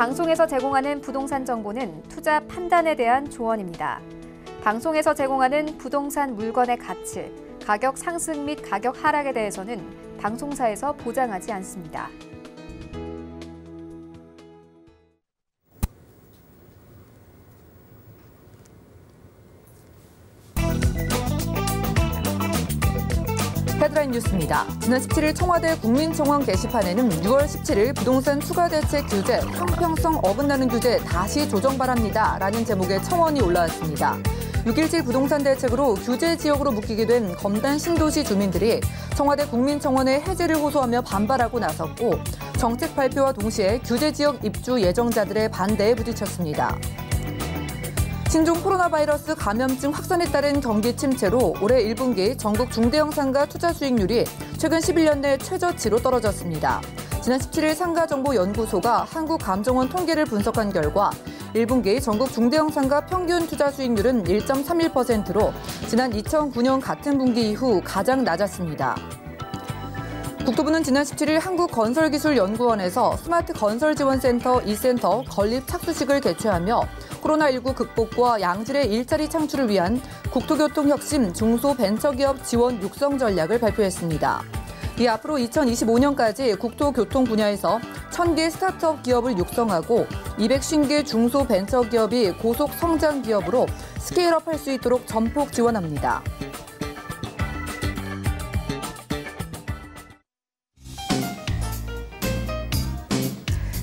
방송에서 제공하는 부동산 정보는 투자 판단에 대한 조언입니다. 방송에서 제공하는 부동산 물건의 가치, 가격 상승 및 가격 하락에 대해서는 방송사에서 보장하지 않습니다. 헤드라인 뉴스입니다. 지난 17일 청와대 국민청원 게시판에는 6월 17일 부동산 추가 대책 규제, 형평성 어긋나는 규제 다시 조정 바랍니다. 라는 제목의 청원이 올라왔습니다. 6.17 부동산 대책으로 규제 지역으로 묶이게 된 검단 신도시 주민들이 청와대 국민청원의 해제를 호소하며 반발하고 나섰고 정책 발표와 동시에 규제 지역 입주 예정자들의 반대에 부딪혔습니다. 신종 코로나 바이러스 감염증 확산에 따른 경기 침체로 올해 1분기 전국 중대형 상가 투자 수익률이 최근 11년 내 최저치로 떨어졌습니다. 지난 17일 상가정보연구소가 한국감정원 통계를 분석한 결과 1분기 전국 중대형 상가 평균 투자 수익률은 1.31%로 지난 2009년 같은 분기 이후 가장 낮았습니다. 국토부는 지난 17일 한국건설기술연구원에서 스마트 건설지원센터 2센터 건립 착수식을 개최하며 코로나19 극복과 양질의 일자리 창출을 위한 국토교통혁신 중소벤처기업 지원 육성 전략을 발표했습니다. 이 앞으로 2025년까지 국토교통 분야에서 1,000개 스타트업 기업을 육성하고 250개 중소벤처기업이 고속 성장 기업으로 스케일업할 수 있도록 전폭 지원합니다.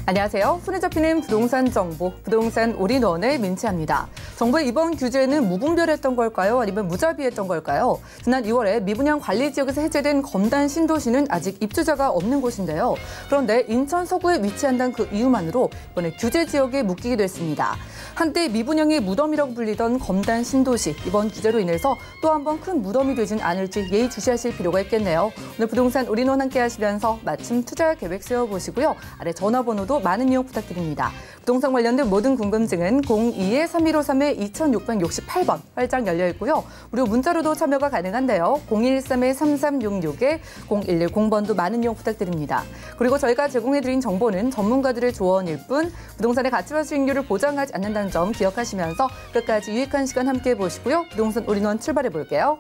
안녕하세요. 손에 잡히는 부동산 정보, 부동산 올인원의 민채합니다. 정부의 이번 규제는 무분별했던 걸까요? 아니면 무자비했던 걸까요? 지난 2월에 미분양 관리 지역에서 해제된 검단 신도시는 아직 입주자가 없는 곳인데요. 그런데 인천 서구에 위치한다는 그 이유만으로 이번에 규제 지역에 묶이게 됐습니다. 한때 미분양의 무덤이라고 불리던 검단 신도시, 이번 규제로 인해서 또 한 번 큰 무덤이 되진 않을지 예의주시하실 필요가 있겠네요. 오늘 부동산 올인원 함께 하시면서 마침 투자 계획 세워보시고요. 아래 전화번호도 많은 이용 부탁드립니다. 부동산 관련된 모든 궁금증은 02-3153-2668번 활짝 열려 있고요. 무료 문자로도 참여가 가능한데요. 013-3366-0110번도 많은 이용 부탁드립니다. 그리고 저희가 제공해드린 정보는 전문가들의 조언일 뿐 부동산의 가치와 수익률을 보장하지 않는다는 점 기억하시면서 끝까지 유익한 시간 함께 해보시고요. 부동산 올인원 출발해 볼게요.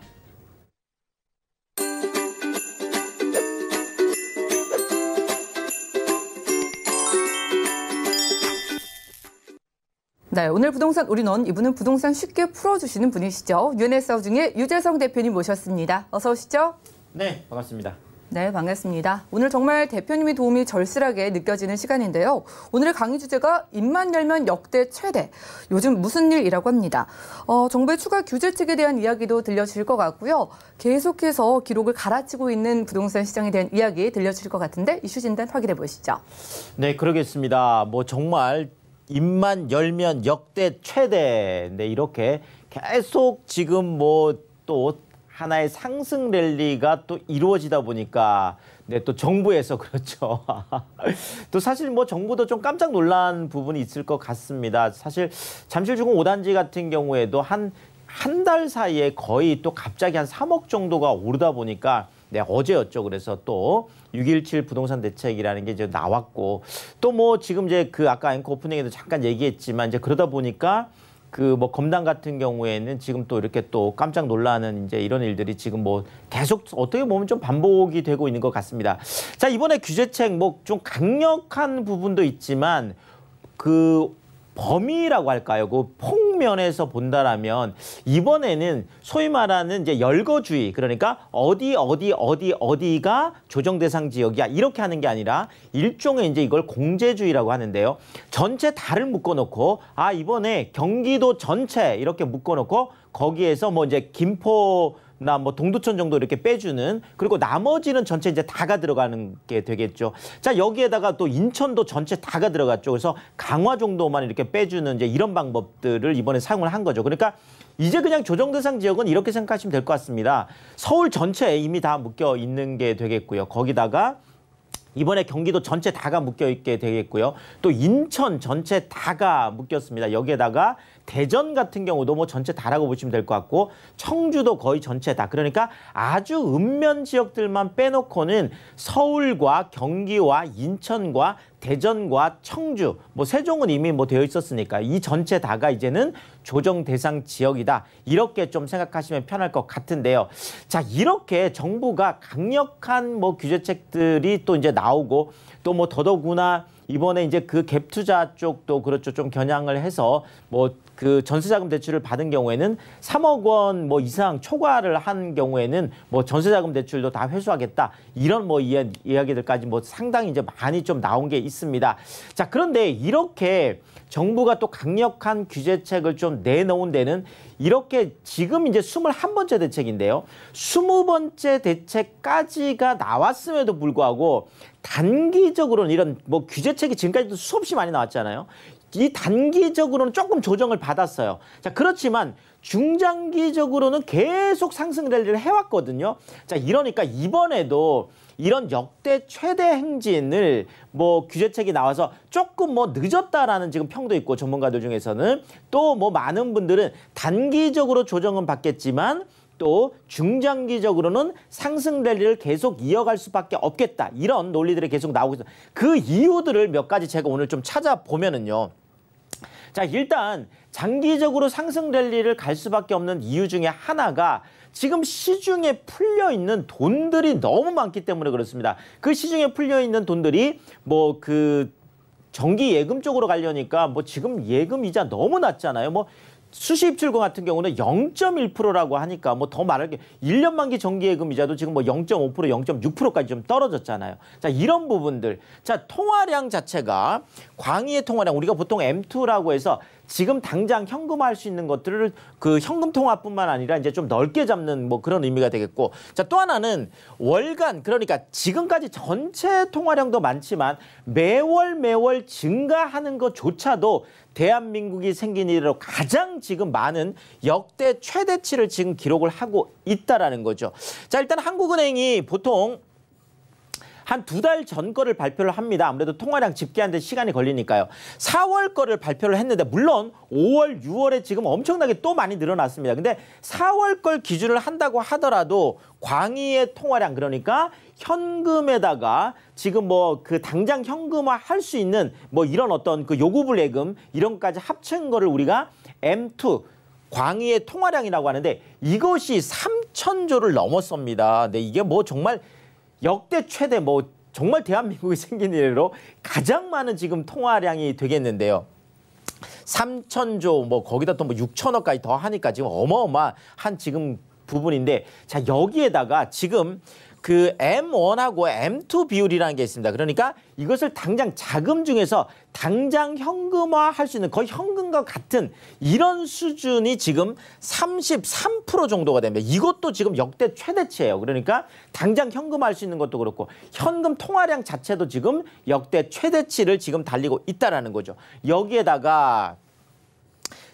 네, 오늘 부동산 올인원 이분은 부동산 쉽게 풀어주시는 분이시죠. 유엔에스하우징의 유재성 대표님 모셨습니다. 어서 오시죠. 네, 반갑습니다. 네, 반갑습니다. 오늘 정말 대표님의 도움이 절실하게 느껴지는 시간인데요. 오늘의 강의 주제가 입만 열면 역대 최대. 요즘 무슨 일이라고 합니다. 정부의 추가 규제책에 대한 이야기도 들려주실 것 같고요. 계속해서 기록을 갈아치고 있는 부동산 시장에 대한 이야기 들려주실 것 같은데 이슈 진단 확인해 보시죠. 네, 그러겠습니다. 뭐 정말 입만 열면 역대 최대. 네, 이렇게 계속 지금 뭐 또 하나의 상승 랠리가 또 이루어지다 보니까 네, 또 정부에서 그렇죠. 또 사실 뭐 정부도 좀 깜짝 놀란 부분이 있을 것 같습니다. 사실 잠실주공 5단지 같은 경우에도 한 달 사이에 거의 또 갑자기 한 3억 정도가 오르다 보니까 네, 어제였죠. 그래서 또 6.17 부동산 대책이라는 게 이제 나왔고 또 뭐 지금 이제 그 아까 앵커 오프닝에도 잠깐 얘기했지만 이제 그러다 보니까 그 뭐 검단 같은 경우에는 지금 또 이렇게 또 깜짝 놀라는 이제 이런 일들이 지금 뭐 계속 어떻게 보면 좀 반복이 되고 있는 것 같습니다. 자, 이번에 규제책 뭐 좀 강력한 부분도 있지만 그 범위라고 할까요? 그 폭면에서 본다라면 이번에는 소위 말하는 이제 열거주의, 그러니까 어디가 조정 대상 지역이야 이렇게 하는 게 아니라 일종의 이제 이걸 공제주의라고 하는데요. 전체 다를 묶어놓고 이번에 경기도 전체 이렇게 묶어놓고 거기에서 뭐 이제 김포나 뭐 동두천 정도 이렇게 빼주는, 그리고 나머지는 전체 이제 다가 들어가는 게 되겠죠. 자, 여기에다가 또 인천도 전체 다가 들어갔죠. 그래서 강화 정도만 이렇게 빼주는 이제 이런 방법들을 이번에 사용을 한 거죠. 그러니까 이제 그냥 조정 대상 지역은 이렇게 생각하시면 될 것 같습니다. 서울 전체에 이미 다 묶여 있는 게 되겠고요. 거기다가 이번에 경기도 전체 다가 묶여 있게 되겠고요. 또 인천 전체 다가 묶였습니다. 여기에다가 대전 같은 경우도 뭐 전체 다라고 보시면 될 것 같고 청주도 거의 전체 다. 그러니까 아주 읍면 지역들만 빼놓고는 서울과 경기와 인천과 대전과 청주, 뭐 세종은 이미 뭐 되어 있었으니까 이 전체 다가 이제는 조정 대상 지역이다. 이렇게 좀 생각하시면 편할 것 같은데요. 자, 이렇게 정부가 강력한 뭐 규제책들이 또 이제 나오고 또 뭐 더더구나 이번에 이제 그 갭 투자 쪽도 그렇죠. 좀 겨냥을 해서 뭐 그 전세자금 대출을 받은 경우에는 3억 원 뭐 이상 초과를 한 경우에는 뭐 전세자금 대출도 다 회수하겠다. 이런 뭐 이야기들까지 뭐 상당히 이제 많이 좀 나온 게 있습니다. 자, 그런데 이렇게 정부가 또 강력한 규제책을 좀 내놓은 데는 이렇게 지금 이제 21번째 대책인데요. 20번째 대책까지가 나왔음에도 불구하고 단기적으로는 이런 뭐 규제책이 지금까지도 수없이 많이 나왔잖아요. 이 단기적으로는 조금 조정을 받았어요. 자, 그렇지만 중장기적으로는 계속 상승 랠리를 해왔거든요. 자, 이러니까 이번에도 이런 역대 최대 행진을 뭐 규제책이 나와서 조금 뭐 늦었다라는 지금 평도 있고 전문가들 중에서는 또 뭐 많은 분들은 단기적으로 조정은 받겠지만 또 중장기적으로는 상승 랠리를 계속 이어갈 수밖에 없겠다. 이런 논리들이 계속 나오고 있어요. 그 이유들을 몇 가지 제가 오늘 좀 찾아보면은요. 자, 일단 장기적으로 상승 랠리를 갈 수밖에 없는 이유 중에 하나가 지금 시중에 풀려 있는 돈들이 너무 많기 때문에 그렇습니다. 그 시중에 풀려 있는 돈들이 뭐 그 정기 예금 쪽으로 가려니까 뭐 지금 예금 이자 너무 낮잖아요. 뭐 수시입출금 같은 경우는 0.1%라고 하니까 뭐 더 말할 게 1년 만기 정기예금 이자도 지금 뭐 0.5%, 0.6%까지 좀 떨어졌잖아요. 자, 이런 부분들. 자, 통화량 자체가 광의의 통화량 우리가 보통 M2라고 해서 지금 당장 현금화할 수 있는 것들을 그 현금 통화뿐만 아니라 이제 좀 넓게 잡는 뭐 그런 의미가 되겠고. 자, 또 하나는 월간 그러니까 지금까지 전체 통화량도 많지만 매월 증가하는 것조차도 대한민국이 생긴 이래로 가장 지금 많은 역대 최대치를 지금 기록을 하고 있다라는 거죠. 자, 일단 한국은행이 보통 한 2달 전 거를 발표를 합니다. 아무래도 통화량 집계하는 데 시간이 걸리니까요. 4월 거를 발표를 했는데 물론 5월, 6월에 지금 엄청나게 또 많이 늘어났습니다. 근데 4월 걸 기준을 한다고 하더라도 광의의 통화량 그러니까 현금에다가 지금 뭐 그 당장 현금화 할 수 있는 뭐 이런 어떤 그 요구불 예금 이런 것까지 합친 거를 우리가 M2 광의의 통화량이라고 하는데 이것이 3,000조를 넘었습니다. 네, 이게 뭐 정말 역대 최대 뭐 정말 대한민국이 생긴 이래로 가장 많은 지금 통화량이 되겠는데요. 3,000조 뭐 거기다 또 뭐 6천억까지 더 하니까 지금 어마어마한 지금 부분인데 자, 여기에다가 지금 그 M1하고 M2 비율이라는 게 있습니다. 그러니까 이것을 당장 자금 중에서 당장 현금화할 수 있는 거의 현금과 같은 이런 수준이 지금 33% 정도가 됩니다. 이것도 지금 역대 최대치예요. 그러니까 당장 현금화할 수 있는 것도 그렇고 현금 통화량 자체도 지금 역대 최대치를 지금 달리고 있다라는 거죠. 여기에다가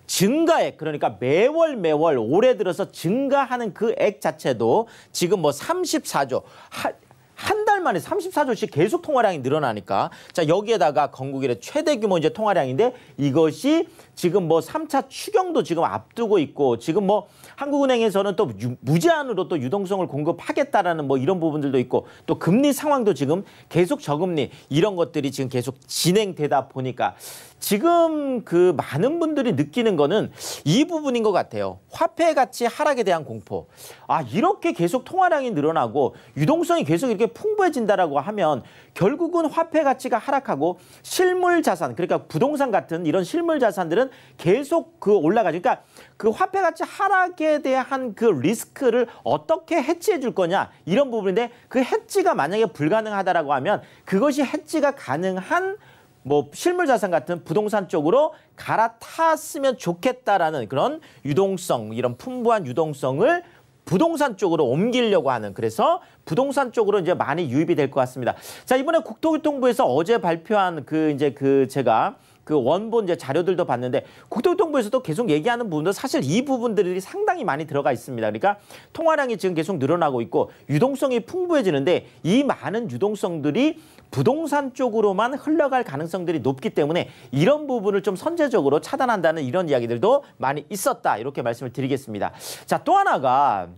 증가액 그러니까 매월 올해 들어서 증가하는 그 액 자체도 지금 뭐 34조 한 달 만에 34조씩 계속 통화량이 늘어나니까 자, 여기에다가 건국 이래 최대 규모 이제 통화량인데 이것이 지금 뭐 3차 추경도 지금 앞두고 있고 지금 뭐 한국은행에서는 또 무제한으로 또 유동성을 공급하겠다라는 뭐 이런 부분들도 있고 또 금리 상황도 지금 계속 저금리 이런 것들이 지금 계속 진행되다 보니까 지금 그 많은 분들이 느끼는 거는 이 부분인 것 같아요. 화폐 가치 하락에 대한 공포. 아, 이렇게 계속 통화량이 늘어나고 유동성이 계속 이렇게 풍부해진다라고 하면 결국은 화폐 가치가 하락하고 실물 자산, 그러니까 부동산 같은 이런 실물 자산들은 계속 그 올라가죠. 그러니까 그 화폐 가치 하락에 대한 그 리스크를 어떻게 해지해 줄 거냐 이런 부분인데 그 해지가 만약에 불가능하다라고 하면 그것이 해지가 가능한 뭐 실물 자산 같은 부동산 쪽으로 갈아탔으면 좋겠다라는 그런 유동성, 이런 풍부한 유동성을 부동산 쪽으로 옮기려고 하는 그래서 부동산 쪽으로 이제 많이 유입이 될 것 같습니다. 자, 이번에 국토교통부에서 어제 발표한 그 이제 그 제가 그 원본 이제 자료들도 봤는데 국토교통부에서도 계속 얘기하는 부분도 사실 이 부분들이 상당히 많이 들어가 있습니다. 그러니까 통화량이 지금 계속 늘어나고 있고 유동성이 풍부해지는데 이 많은 유동성들이 부동산 쪽으로만 흘러갈 가능성들이 높기 때문에 이런 부분을 좀 선제적으로 차단한다는 이런 이야기들도 많이 있었다. 이렇게 말씀을 드리겠습니다. 자, 또 하나가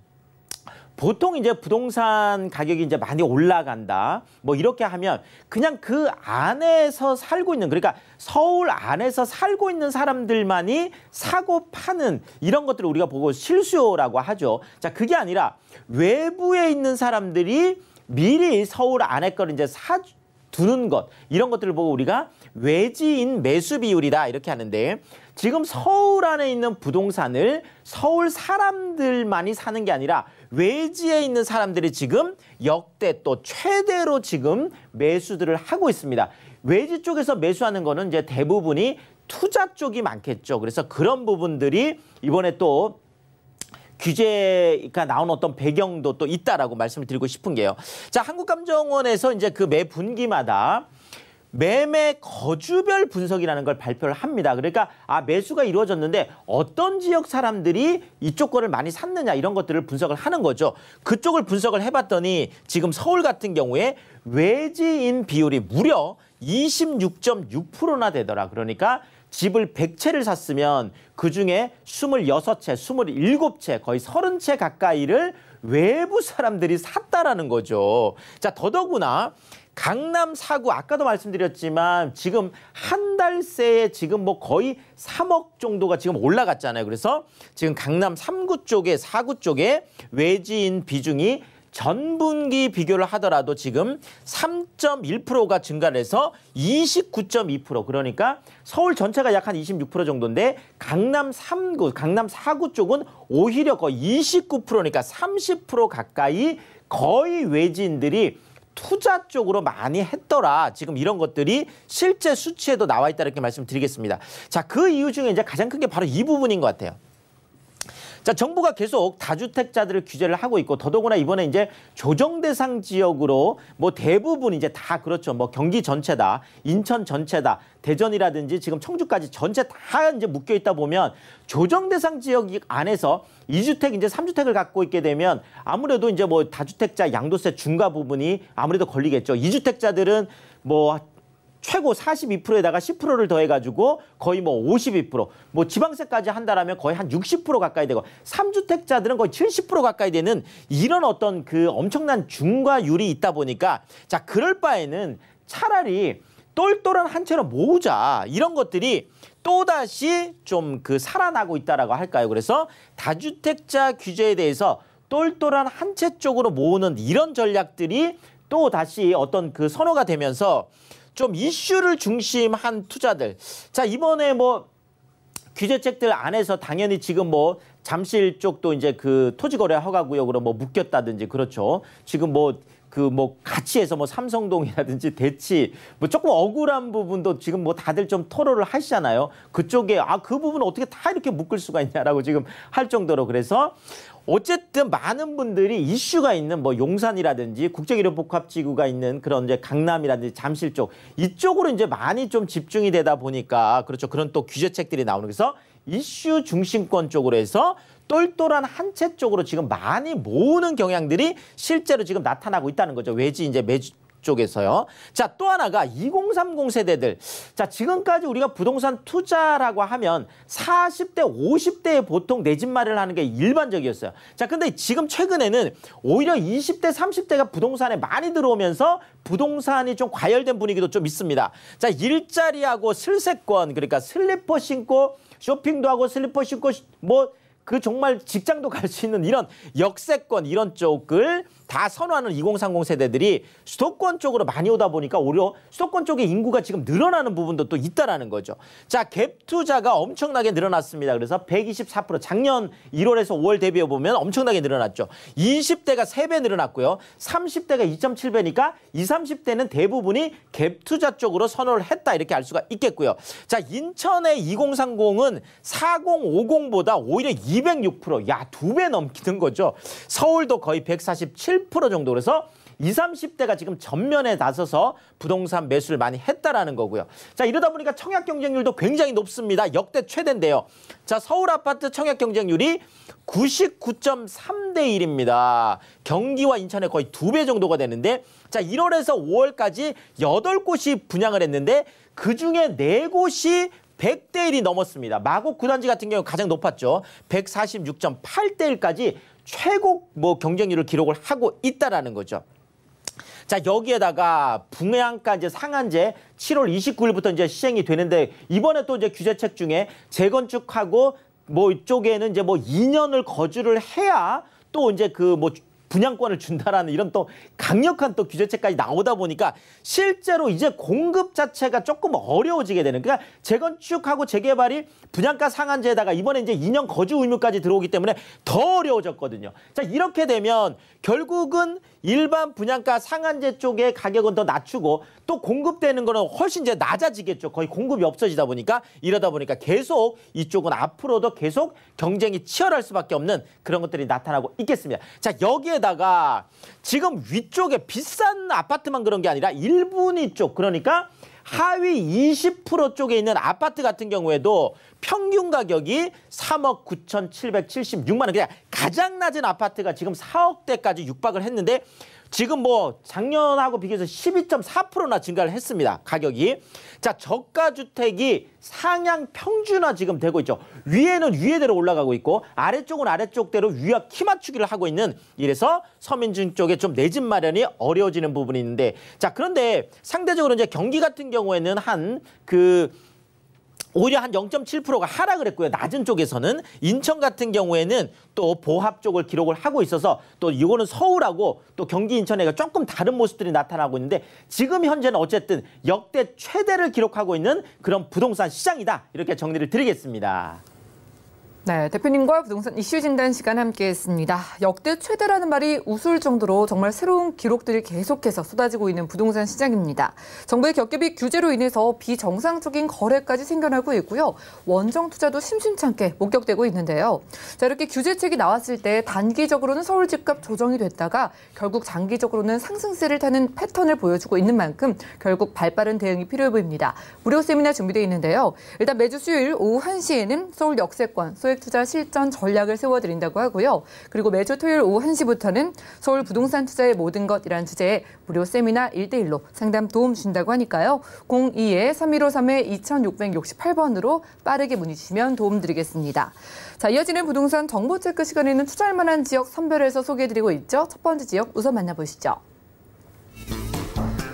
보통 이제 부동산 가격이 이제 많이 올라간다. 뭐 이렇게 하면 그냥 그 안에서 살고 있는, 그러니까 서울 안에서 살고 있는 사람들만이 사고 파는 이런 것들을 우리가 보고 실수요라고 하죠. 자, 그게 아니라 외부에 있는 사람들이 미리 서울 안에 거를 이제 두는 것, 이런 것들을 보고 우리가 외지인 매수 비율이다 이렇게 하는데, 지금 서울 안에 있는 부동산을 서울 사람들만이 사는 게 아니라 외지에 있는 사람들이 지금 역대 또 최대로 지금 매수들을 하고 있습니다. 외지 쪽에서 매수하는 거는 이제 대부분이 투자 쪽이 많겠죠. 그래서 그런 부분들이 이번에 또 규제가 나온 어떤 배경도 또 있다라고 말씀을 드리고 싶은 게요. 자, 한국감정원에서 이제 그 매 분기마다 매매 거주별 분석이라는 걸 발표를 합니다. 그러니까 매수가 이루어졌는데 어떤 지역 사람들이 이쪽 거를 많이 샀느냐 이런 것들을 분석을 하는 거죠. 그쪽을 분석을 해봤더니 지금 서울 같은 경우에 외지인 비율이 무려 26.6%나 되더라. 그러니까 집을 100채를 샀으면 그중에 26채, 27채, 거의 30채 가까이를 외부 사람들이 샀다라는 거죠. 자, 더더구나 강남 4구 아까도 말씀드렸지만 지금 한 달 새에 지금 뭐 거의 3억 정도가 지금 올라갔잖아요. 그래서 지금 강남 3구 쪽에 4구 쪽에 외지인 비중이 전분기 비교를 하더라도 지금 3.1%가 증가를 해서 29.2%, 그러니까 서울 전체가 약 한 26% 정도인데 강남 3구, 강남 4구 쪽은 오히려 거의 29%니까 30% 가까이 거의 외지인들이 투자 쪽으로 많이 했더라. 지금 이런 것들이 실제 수치에도 나와 있다 이렇게 말씀드리겠습니다. 자, 그 이유 중에 이제 가장 큰 게 바로 이 부분인 것 같아요. 자, 정부가 계속 다주택자들을 규제를 하고 있고 더더구나 이번에 이제 조정 대상 지역으로 뭐 대부분 이제 다 그렇죠. 뭐 경기 전체다, 인천 전체다, 대전이라든지 지금 청주까지 전체 다 이제 묶여 있다 보면 조정 대상 지역 안에서 2주택 이제 3주택을 갖고 있게 되면 아무래도 이제 뭐 다주택자 양도세 중과 부분이 아무래도 걸리겠죠. 2주택자들은 뭐 최고 42%에다가 10%를 더해가지고 거의 뭐 52%, 뭐 지방세까지 한다라면 거의 한 60% 가까이 되고 3주택자들은 거의 70% 가까이 되는 이런 어떤 그 엄청난 중과율이 있다 보니까 자, 그럴 바에는 차라리 똘똘한 한 채로 모으자, 이런 것들이 또다시 좀 그 살아나고 있다라고 할까요? 그래서 다주택자 규제에 대해서 똘똘한 한 채 쪽으로 모으는 이런 전략들이 또 다시 어떤 그 선호가 되면서 좀 이슈를 중심한 투자들. 자, 이번에 뭐 규제책들 안에서 당연히 지금 뭐 잠실 쪽도 이제 그 토지거래 허가구역으로 뭐 묶였다든지 그렇죠. 지금 뭐 같이 해서 뭐 삼성동이라든지 대치 뭐 조금 억울한 부분도 지금 뭐 다들 좀 토로를 하시잖아요. 그쪽에 그 부분은 어떻게 다 이렇게 묶을 수가 있냐라고 지금 할 정도로. 그래서 어쨌든 많은 분들이 이슈가 있는 뭐 용산이라든지 국제기록복합지구가 있는 그런 이제 강남이라든지 잠실 쪽 이쪽으로 이제 많이 좀 집중이 되다 보니까 그렇죠. 그런 또 규제책들이 나오는, 그래서 이슈 중심권 쪽으로 해서 똘똘한 한 채 쪽으로 지금 많이 모으는 경향들이 실제로 지금 나타나고 있다는 거죠. 외지 이제 매주 쪽에서요. 자, 또 하나가 2030 세대들. 자, 지금까지 우리가 부동산 투자라고 하면 40대, 50대에 보통 내 집 마련을 하는 게 일반적이었어요. 자, 근데 지금 최근에는 오히려 20대, 30대가 부동산에 많이 들어오면서 부동산이 좀 과열된 분위기도 좀 있습니다. 자, 일자리하고 슬세권, 그러니까 슬리퍼 신고 쇼핑도 하고 슬리퍼 신고 뭐 그 정말 직장도 갈 수 있는 이런 역세권, 이런 쪽을 다 선호하는 2030 세대들이 수도권 쪽으로 많이 오다 보니까 오히려 수도권 쪽의 인구가 지금 늘어나는 부분도 또 있다라는 거죠. 자, 갭 투자가 엄청나게 늘어났습니다. 그래서 124%, 작년 1월에서 5월 대비해 보면 엄청나게 늘어났죠. 20대가 3배 늘어났고요. 30대가 2.7배니까 20, 30대는 대부분이 갭 투자 쪽으로 선호를 했다, 이렇게 알 수가 있겠고요. 자, 인천의 2030은 4050보다 오히려 206%, 야, 2배 넘기는 거죠. 서울도 거의 147% 정도. 그래서 20, 30대가 지금 전면에 나서서 부동산 매수를 많이 했다라는 거고요. 자, 이러다 보니까 청약 경쟁률도 굉장히 높습니다. 역대 최대인데요. 자, 서울 아파트 청약 경쟁률이 99.3대 1입니다. 경기와 인천의 거의 2배 정도가 되는데, 자, 1월에서 5월까지 8곳이 분양을 했는데 그중에 4곳이 100대 1이 넘었습니다. 마곡 구단지 같은 경우 가장 높았죠. 146.8대 1까지 최고 경쟁률을 기록을 하고 있다라는 거죠. 자, 여기에다가 분양가 이제 상한제 7월 29일부터 이제 시행이 되는데, 이번에 또 이제 규제책 중에 재건축하고 이쪽에는 이제 2년을 거주를 해야 또 이제 분양권을 준다라는 이런 또 강력한 또 규제책까지 나오다 보니까 실제로 이제 공급 자체가 조금 어려워지게 되는, 그러니까 재건축하고 재개발이 분양가 상한제에다가 이번에 이제 2년 거주 의무까지 들어오기 때문에 더 어려워졌거든요. 자, 이렇게 되면 결국은 일반 분양가 상한제 쪽의 가격은 더 낮추고 또 공급되는 거는 훨씬 이제 낮아지겠죠. 거의 공급이 없어지다 보니까, 이러다 보니까 계속 이쪽은 앞으로도 계속 경쟁이 치열할 수밖에 없는 그런 것들이 나타나고 있겠습니다. 자, 여기에다가 지금 위쪽에 비싼 아파트만 그런 게 아니라 일분위 쪽, 그러니까 하위 20% 쪽에 있는 아파트 같은 경우에도 평균 가격이 3억 9,776만 원. 그냥 가장 낮은 아파트가 지금 4억대까지 육박을 했는데, 지금 작년하고 비교해서 12.4%나 증가를 했습니다. 가격이. 자, 저가 주택이 상향 평준화 지금 되고 있죠. 위에는 위에대로 올라가고 있고 아래쪽은 아래쪽대로 위와 키 맞추기를 하고 있는, 이래서 서민층 쪽에 좀 내 집 마련이 어려워지는 부분이 있는데, 자, 그런데 상대적으로 이제 경기 같은 경우에는 오히려 한 0.7%가 하락을 했고요. 낮은 쪽에서는. 인천 같은 경우에는 또 보합 쪽을 기록을 하고 있어서 또 이거는 서울하고 또 경기 인천에가 조금 다른 모습들이 나타나고 있는데, 지금 현재는 어쨌든 역대 최대를 기록하고 있는 그런 부동산 시장이다. 이렇게 정리를 드리겠습니다. 네, 대표님과 부동산 이슈 진단 시간 함께했습니다. 역대 최대라는 말이 우스울 정도로 정말 새로운 기록들이 계속해서 쏟아지고 있는 부동산 시장입니다. 정부의 겹겹이 규제로 인해서 비정상적인 거래까지 생겨나고 있고요. 원정 투자도 심심찮게 목격되고 있는데요. 자, 이렇게 규제책이 나왔을 때 단기적으로는 서울 집값 조정이 됐다가 결국 장기적으로는 상승세를 타는 패턴을 보여주고 있는 만큼 결국 발빠른 대응이 필요해 보입니다. 무료 세미나 준비되어 있는데요. 일단 매주 수요일 오후 1시에는 서울 역세권 소액 투자 실전 전략을 세워드린다고 하고요. 그리고 매주 토요일 오후 1시부터는 서울 부동산 투자의 모든 것이라는 주제의 무료 세미나 1대1로 상담 도움 주신다고 하니까요. 02-3153-2668번으로 빠르게 문의 주시면 도움 드리겠습니다. 자, 이어지는 부동산 정보 체크 시간에는 투자할 만한 지역 선별해서 소개해드리고 있죠. 첫 번째 지역 우선 만나보시죠.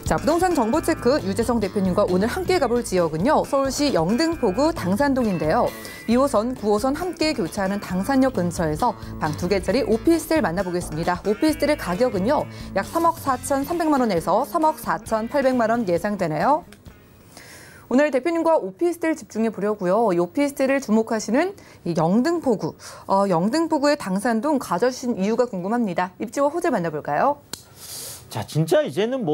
자, 부동산 정보체크 유재성 대표님과 오늘 함께 가볼 지역은요. 서울시 영등포구 당산동인데요. 2호선, 9호선 함께 교차하는 당산역 근처에서 방 2개짜리 오피스텔 만나보겠습니다. 오피스텔의 가격은요. 약 3억 4,300만 원에서 3억 4,800만 원 예상되네요. 오늘 대표님과 오피스텔 집중해 보려고요. 이 오피스텔을 주목하시는 이 영등포구, 영등포구의 당산동 가져주신 이유가 궁금합니다. 입지와 호재 만나볼까요? 자, 진짜 이제는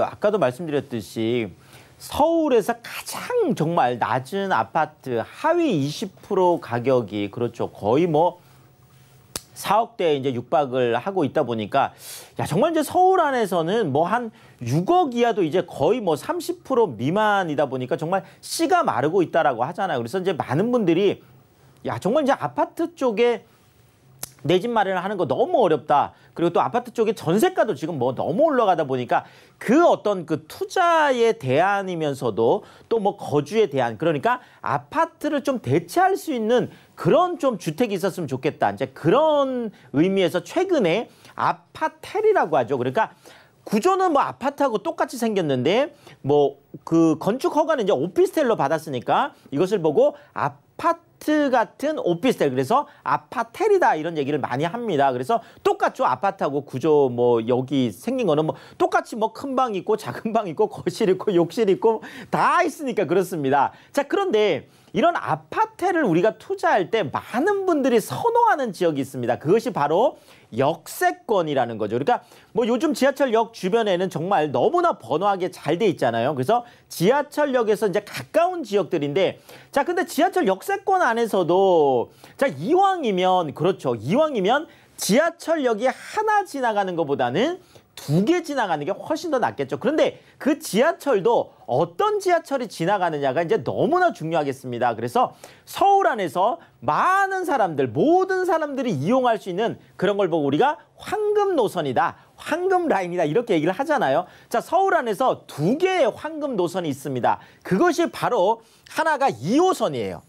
아까도 말씀드렸듯이 서울에서 가장 정말 낮은 아파트 하위 20% 가격이, 그렇죠, 거의 4억대에 이제 육박을 하고 있다 보니까, 야, 정말 이제 서울 안에서는 한 6억 이하도 이제 거의 30% 미만이다 보니까 정말 씨가 마르고 있다라고 하잖아요. 그래서 이제 많은 분들이, 야, 정말 이제 아파트 쪽에 내 집 마련을 하는 거 너무 어렵다. 그리고 또 아파트 쪽에 전세가도 지금 너무 올라가다 보니까 그 어떤 투자에 대안이면서도 또 거주에 대한, 그러니까 아파트를 좀 대체할 수 있는 그런 좀 주택이 있었으면 좋겠다. 이제 그런 의미에서 최근에 아파텔이라고 하죠. 그러니까 구조는 아파트하고 똑같이 생겼는데 그 건축 허가는 이제 오피스텔로 받았으니까 이것을 보고 아파트 같은 오피스텔, 그래서 아파텔이다 이런 얘기를 많이 합니다. 그래서 똑같죠. 아파트하고 구조 여기 생긴 거는 똑같이 큰 방 있고 작은 방 있고 거실 있고 욕실 있고 다 있으니까 그렇습니다. 자, 그런데 이런 아파트를 우리가 투자할 때 많은 분들이 선호하는 지역이 있습니다. 그것이 바로 역세권이라는 거죠. 그러니까 요즘 지하철역 주변에는 정말 너무나 번화하게 잘 돼 있잖아요. 그래서 지하철역에서 이제 가까운 지역들인데, 자, 근데 지하철 역세권 안에서도, 자, 이왕이면, 그렇죠, 이왕이면 지하철역이 하나 지나가는 것보다는 두 개 지나가는 게 훨씬 더 낫겠죠. 그런데 그 지하철도 어떤 지하철이 지나가느냐가 이제 너무나 중요하겠습니다. 그래서 서울 안에서 많은 사람들, 모든 사람들이 이용할 수 있는 그런 걸 보고 우리가 황금 노선이다, 황금 라인이다 이렇게 얘기를 하잖아요. 자, 서울 안에서 두 개의 황금 노선이 있습니다. 그것이 바로 하나가 2호선이에요.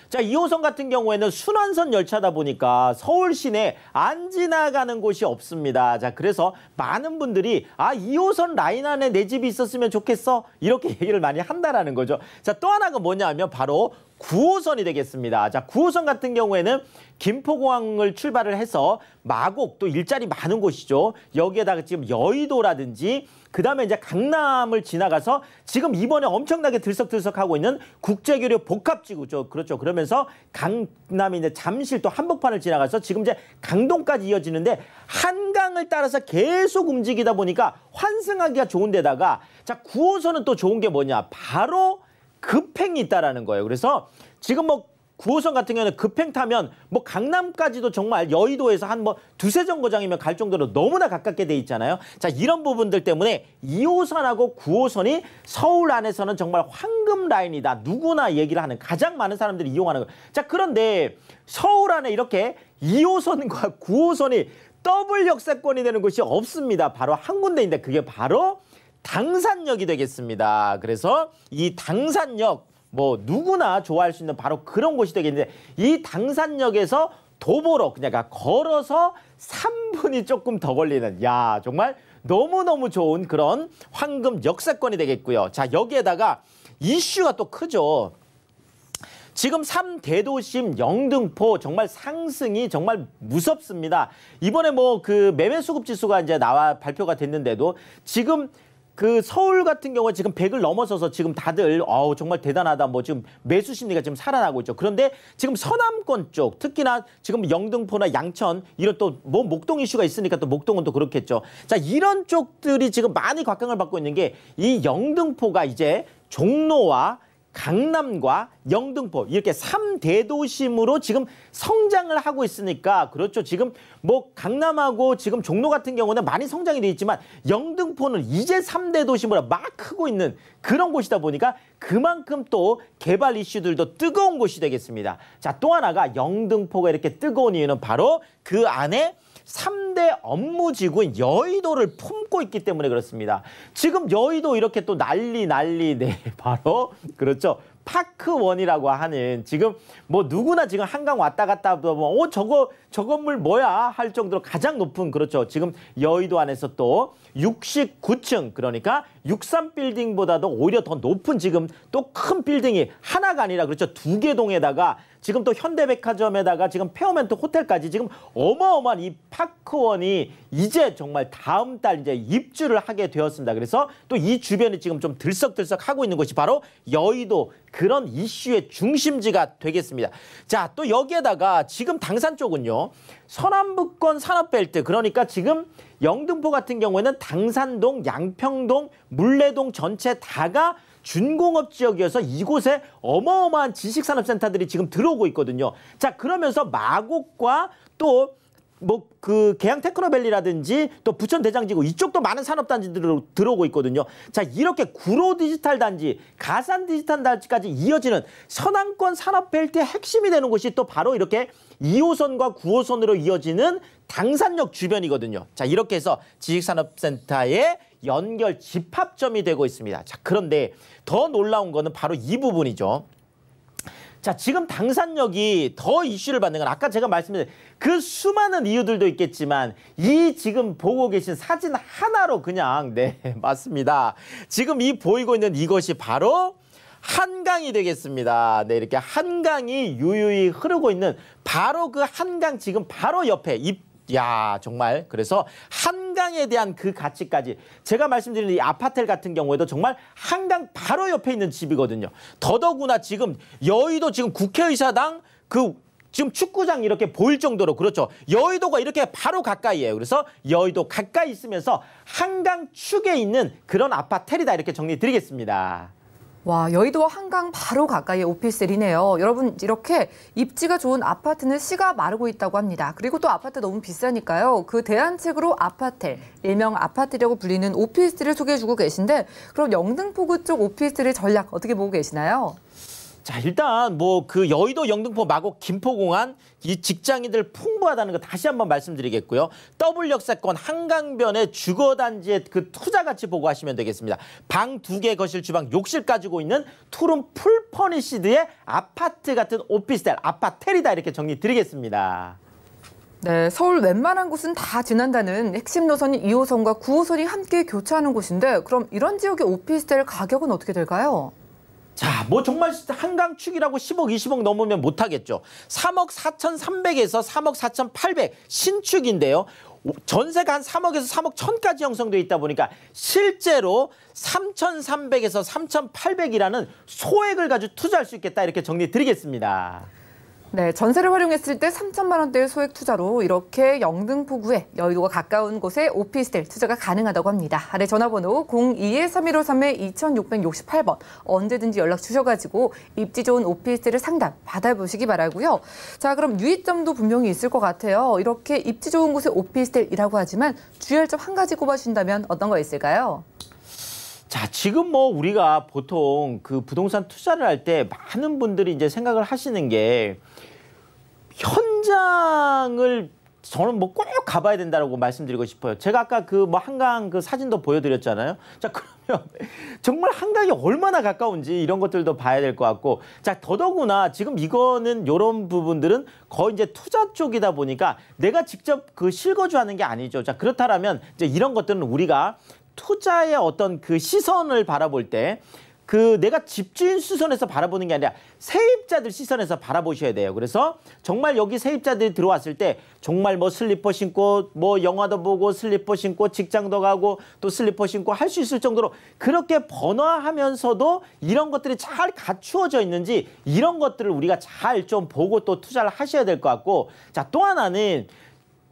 자, 2호선 같은 경우에는 순환선 열차다 보니까 서울 시내 안 지나가는 곳이 없습니다. 자, 그래서 많은 분들이 2호선 라인 안에 내 집이 있었으면 좋겠어 이렇게 얘기를 많이 한다라는 거죠. 자, 또 하나가 뭐냐면 바로 9호선이 되겠습니다. 자, 9호선 같은 경우에는 김포공항을 출발을 해서 마곡 또 일자리 많은 곳이죠. 여기에다가 지금 여의도라든지 그다음에 이제 강남을 지나가서 지금 이번에 엄청나게 들썩들썩하고 있는 국제교류 복합지구죠. 그렇죠. 그러면서 강남이 이제 잠실 또 한복판을 지나가서 지금 이제 강동까지 이어지는데 한강을 따라서 계속 움직이다 보니까 환승하기가 좋은 데다가 자, 9호선은 또 좋은 게 뭐냐? 바로 급행이 있다라는 거예요. 그래서 지금 뭐 9호선 같은 경우는 급행 타면 뭐 강남까지도 정말 여의도에서 한 뭐 두세 정거장이면 갈 정도로 너무나 가깝게 돼 있잖아요. 자, 이런 부분들 때문에 2호선하고 9호선이 서울 안에서는 정말 황금 라인이다. 누구나 얘기를 하는 가장 많은 사람들이 이용하는 거예요. 자, 그런데 서울 안에 이렇게 2호선과 9호선이 더블 역세권이 되는 곳이 없습니다. 바로 한 군데인데 그게 바로 당산역이 되겠습니다. 그래서 이 당산역 뭐 누구나 좋아할 수 있는 바로 그런 곳이 되겠는데 이 당산역에서 도보로 그냥 걸어서 3분이 조금 더 걸리는 야 정말 너무너무 좋은 그런 황금 역세권이 되겠고요. 자, 여기에다가 이슈가 또 크죠. 지금 3대도심 영등포 정말 상승이 정말 무섭습니다. 이번에 뭐 그 매매 수급 지수가 이제 발표가 됐는데도 지금 그 서울 같은 경우에 지금 100을 넘어서서 지금 다들 정말 대단하다 뭐 지금 매수 심리가 지금 살아나고 있죠. 그런데 지금 서남권 쪽 특히나 지금 영등포나 양천 이런 또 뭐 목동 이슈가 있으니까 또 목동은 또 그렇겠죠. 자, 이런 쪽들이 지금 많이 곽강을 받고 있는 게 이 영등포가 이제 종로와 강남과 영등포 이렇게 3대도심으로 지금 성장을 하고 있으니까 그렇죠. 지금 뭐 강남하고 지금 종로 같은 경우는 많이 성장이 돼 있지만 영등포는 이제 3대도심으로 막 크고 있는 그런 곳이다 보니까 그만큼 또 개발 이슈들도 뜨거운 곳이 되겠습니다. 자, 또 하나가 영등포가 이렇게 뜨거운 이유는 바로 그 안에 3대 업무지구인 여의도를 품고 있기 때문에 그렇습니다. 지금 여의도 이렇게 또 난리 네 바로 그렇죠. 파크원이라고 하는 지금 뭐 누구나 지금 한강 왔다 갔다 보면 저 건물 뭐야 할 정도로 가장 높은 그렇죠. 지금 여의도 안에서 또 69층 그러니까 63빌딩보다도 오히려 더 높은 지금 또 큰 빌딩이 하나가 아니라 그렇죠. 2개 동에다가 지금 또 현대백화점에다가 지금 페어멘트 호텔까지 지금 어마어마한 이 파크원이 이제 정말 다음 달 이제 입주를 하게 되었습니다. 그래서 또 이 주변이 지금 좀 들썩들썩하고 있는 곳이 바로 여의도 그런 이슈의 중심지가 되겠습니다. 자, 또 여기에다가 지금 당산 쪽은요. 서남북권 산업벨트 그러니까 지금 영등포 같은 경우에는 당산동, 양평동, 물레동 전체 다가 준공업 지역이어서 이곳에 어마어마한 지식산업센터들이 지금 들어오고 있거든요. 자, 그러면서 마곡과 또 뭐 그 계양 테크노밸리라든지 또 부천 대장지구 이쪽도 많은 산업단지들이 들어오고 있거든요. 자, 이렇게 구로 디지털 단지, 가산 디지털 단지까지 이어지는 서남권 산업벨트의 핵심이 되는 곳이 또 바로 이렇게 2호선과 9호선으로 이어지는 당산역 주변이거든요. 자, 이렇게 해서 지식산업센터의 연결 집합점이 되고 있습니다. 자, 그런데 더 놀라운 거는 바로 이 부분이죠. 자, 지금 당산역이 더 이슈를 받는 건 아까 제가 말씀드린 그 수많은 이유들도 있겠지만 이 지금 보고 계신 사진 하나로 그냥 네, 맞습니다. 지금 이 보이고 있는 이것이 바로 한강이 되겠습니다. 네, 이렇게 한강이 유유히 흐르고 있는 바로 그 한강 지금 바로 옆에 야, 정말 그래서 한강에 대한 그 가치까지 제가 말씀드린 이 아파텔 같은 경우에도 정말 한강 바로 옆에 있는 집이거든요. 더더구나 지금 여의도 지금 국회의사당 그 지금 축구장 이렇게 보일 정도로 그렇죠. 여의도가 이렇게 바로 가까이에요. 그래서 여의도 가까이 있으면서 한강 축에 있는 그런 아파텔이다 이렇게 정리 드리겠습니다. 와, 여의도와 한강 바로 가까이의 오피스텔이네요. 여러분, 이렇게 입지가 좋은 아파트는 씨가 마르고 있다고 합니다. 그리고 또 아파트 너무 비싸니까요. 그 대안책으로 아파텔, 일명 아파트라고 불리는 오피스텔을 소개해주고 계신데, 그럼 영등포구 쪽 오피스텔의 전략 어떻게 보고 계시나요? 자, 일단 뭐 그 여의도, 영등포, 마곡, 김포공항 이 직장인들 풍부하다는 거 다시 한번 말씀드리겠고요. 더블 역세권 한강변의 주거단지의 그 투자 가치 보고 하시면 되겠습니다. 방 2개, 거실, 주방, 욕실 가지고 있는 투룸 풀 퍼니시드의 아파트 같은 오피스텔, 아파텔이다 이렇게 정리 드리겠습니다. 네, 서울 웬만한 곳은 다 지난다는 핵심 노선인 2호선과 9호선이 함께 교차하는 곳인데, 그럼 이런 지역의 오피스텔 가격은 어떻게 될까요? 자, 뭐 정말 한강축이라고 10억, 20억 넘으면 못하겠죠. 3억 4,300에서 3억 4,800 신축인데요. 전세가 한 3억에서 3억 1,000까지 형성돼 있다 보니까 실제로 3,300에서 3,800이라는 소액을 가지고 투자할 수 있겠다 이렇게 정리 드리겠습니다. 네, 전세를 활용했을 때 3천만 원대의 소액 투자로 이렇게 영등포구에 여의도가 가까운 곳에 오피스텔 투자가 가능하다고 합니다. 아래 전화번호 02-3153-2668번 언제든지 연락 주셔가지고 입지 좋은 오피스텔을 상담 받아보시기 바라고요. 자, 그럼 유의점도 분명히 있을 것 같아요. 이렇게 입지 좋은 곳에 오피스텔이라고 하지만 주의할 점 한 가지 꼽아주신다면 어떤 거 있을까요? 자, 지금 뭐 우리가 보통 그 부동산 투자를 할 때 많은 분들이 이제 생각을 하시는 게 현장을 저는 뭐 꼭 가봐야 된다고 말씀드리고 싶어요. 제가 아까 그 뭐 한강 그 사진도 보여드렸잖아요. 자, 그러면 정말 한강이 얼마나 가까운지 이런 것들도 봐야 될 것 같고, 자, 더더구나 지금 이거는 이런 부분들은 거의 이제 투자 쪽이다 보니까 내가 직접 그 실거주하는 게 아니죠. 자, 그렇다면 이제 이런 것들은 우리가 투자의 어떤 그 시선을 바라볼 때 그 내가 집주인 시선에서 바라보는 게 아니라 세입자들 시선에서 바라보셔야 돼요. 그래서 정말 여기 세입자들이 들어왔을 때 정말 뭐 슬리퍼 신고 뭐 영화도 보고 슬리퍼 신고 직장도 가고 또 슬리퍼 신고 할 수 있을 정도로 그렇게 번화하면서도 이런 것들이 잘 갖추어져 있는지 이런 것들을 우리가 잘 좀 보고 또 투자를 하셔야 될 것 같고, 자, 또 하나는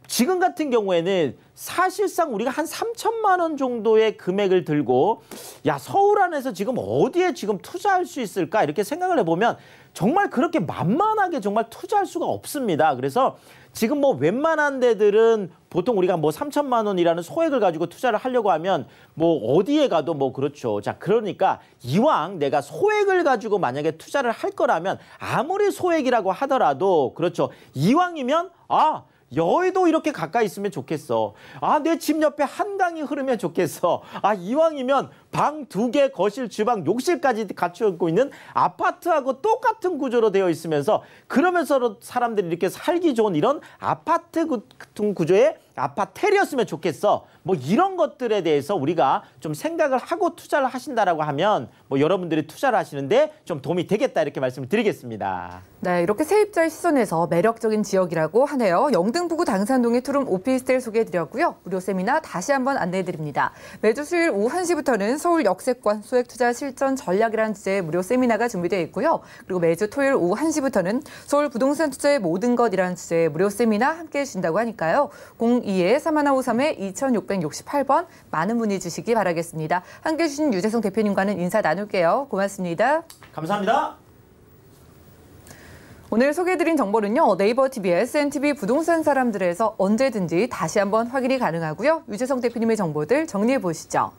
지금 같은 경우에는 사실상 우리가 한 3천만 원 정도의 금액을 들고 야, 서울 안에서 지금 어디에 지금 투자할 수 있을까 이렇게 생각을 해보면 정말 그렇게 만만하게 정말 투자할 수가 없습니다. 그래서 지금 뭐 웬만한 데들은 보통 우리가 뭐 3천만 원이라는 소액을 가지고 투자를 하려고 하면 뭐 어디에 가도 뭐 그렇죠. 자, 그러니까 이왕 내가 소액을 가지고 만약에 투자를 할 거라면 아무리 소액이라고 하더라도 그렇죠. 이왕이면 여의도 이렇게 가까이 있으면 좋겠어. 내 집 옆에 한강이 흐르면 좋겠어. 이왕이면 방 2개, 거실, 주방, 욕실까지 갖추고 있는 아파트하고 똑같은 구조로 되어 있으면서 그러면서 사람들이 이렇게 살기 좋은 이런 아파트 같은 구조의 아파텔이었으면 좋겠어. 뭐 이런 것들에 대해서 우리가 좀 생각을 하고 투자를 하신다라고 하면 뭐 여러분들이 투자를 하시는데 좀 도움이 되겠다 이렇게 말씀을 드리겠습니다. 네, 이렇게 세입자의 시선에서 매력적인 지역이라고 하네요. 영등포구 당산동의 투룸 오피스텔 소개해드렸고요. 무료 세미나 다시 한번 안내해드립니다. 매주 수요일 오후 1시부터는 서울 역세권 소액 투자 실전 전략이라는 주제의 무료 세미나가 준비되어 있고요. 그리고 매주 토요일 오후 1시부터는 서울 부동산 투자의 모든 것이라는 주제의 무료 세미나 함께해 주신다고 하니까요. 02-3153-2668번 많은 문의 주시기 바라겠습니다. 함께해 주신 유재성 대표님과는 인사 나눌게요. 고맙습니다. 감사합니다. 오늘 소개해드린 정보는요. 네이버 TV, SNTV 부동산 사람들에서 언제든지 다시 한번 확인이 가능하고요. 유재성 대표님의 정보들 정리해 보시죠.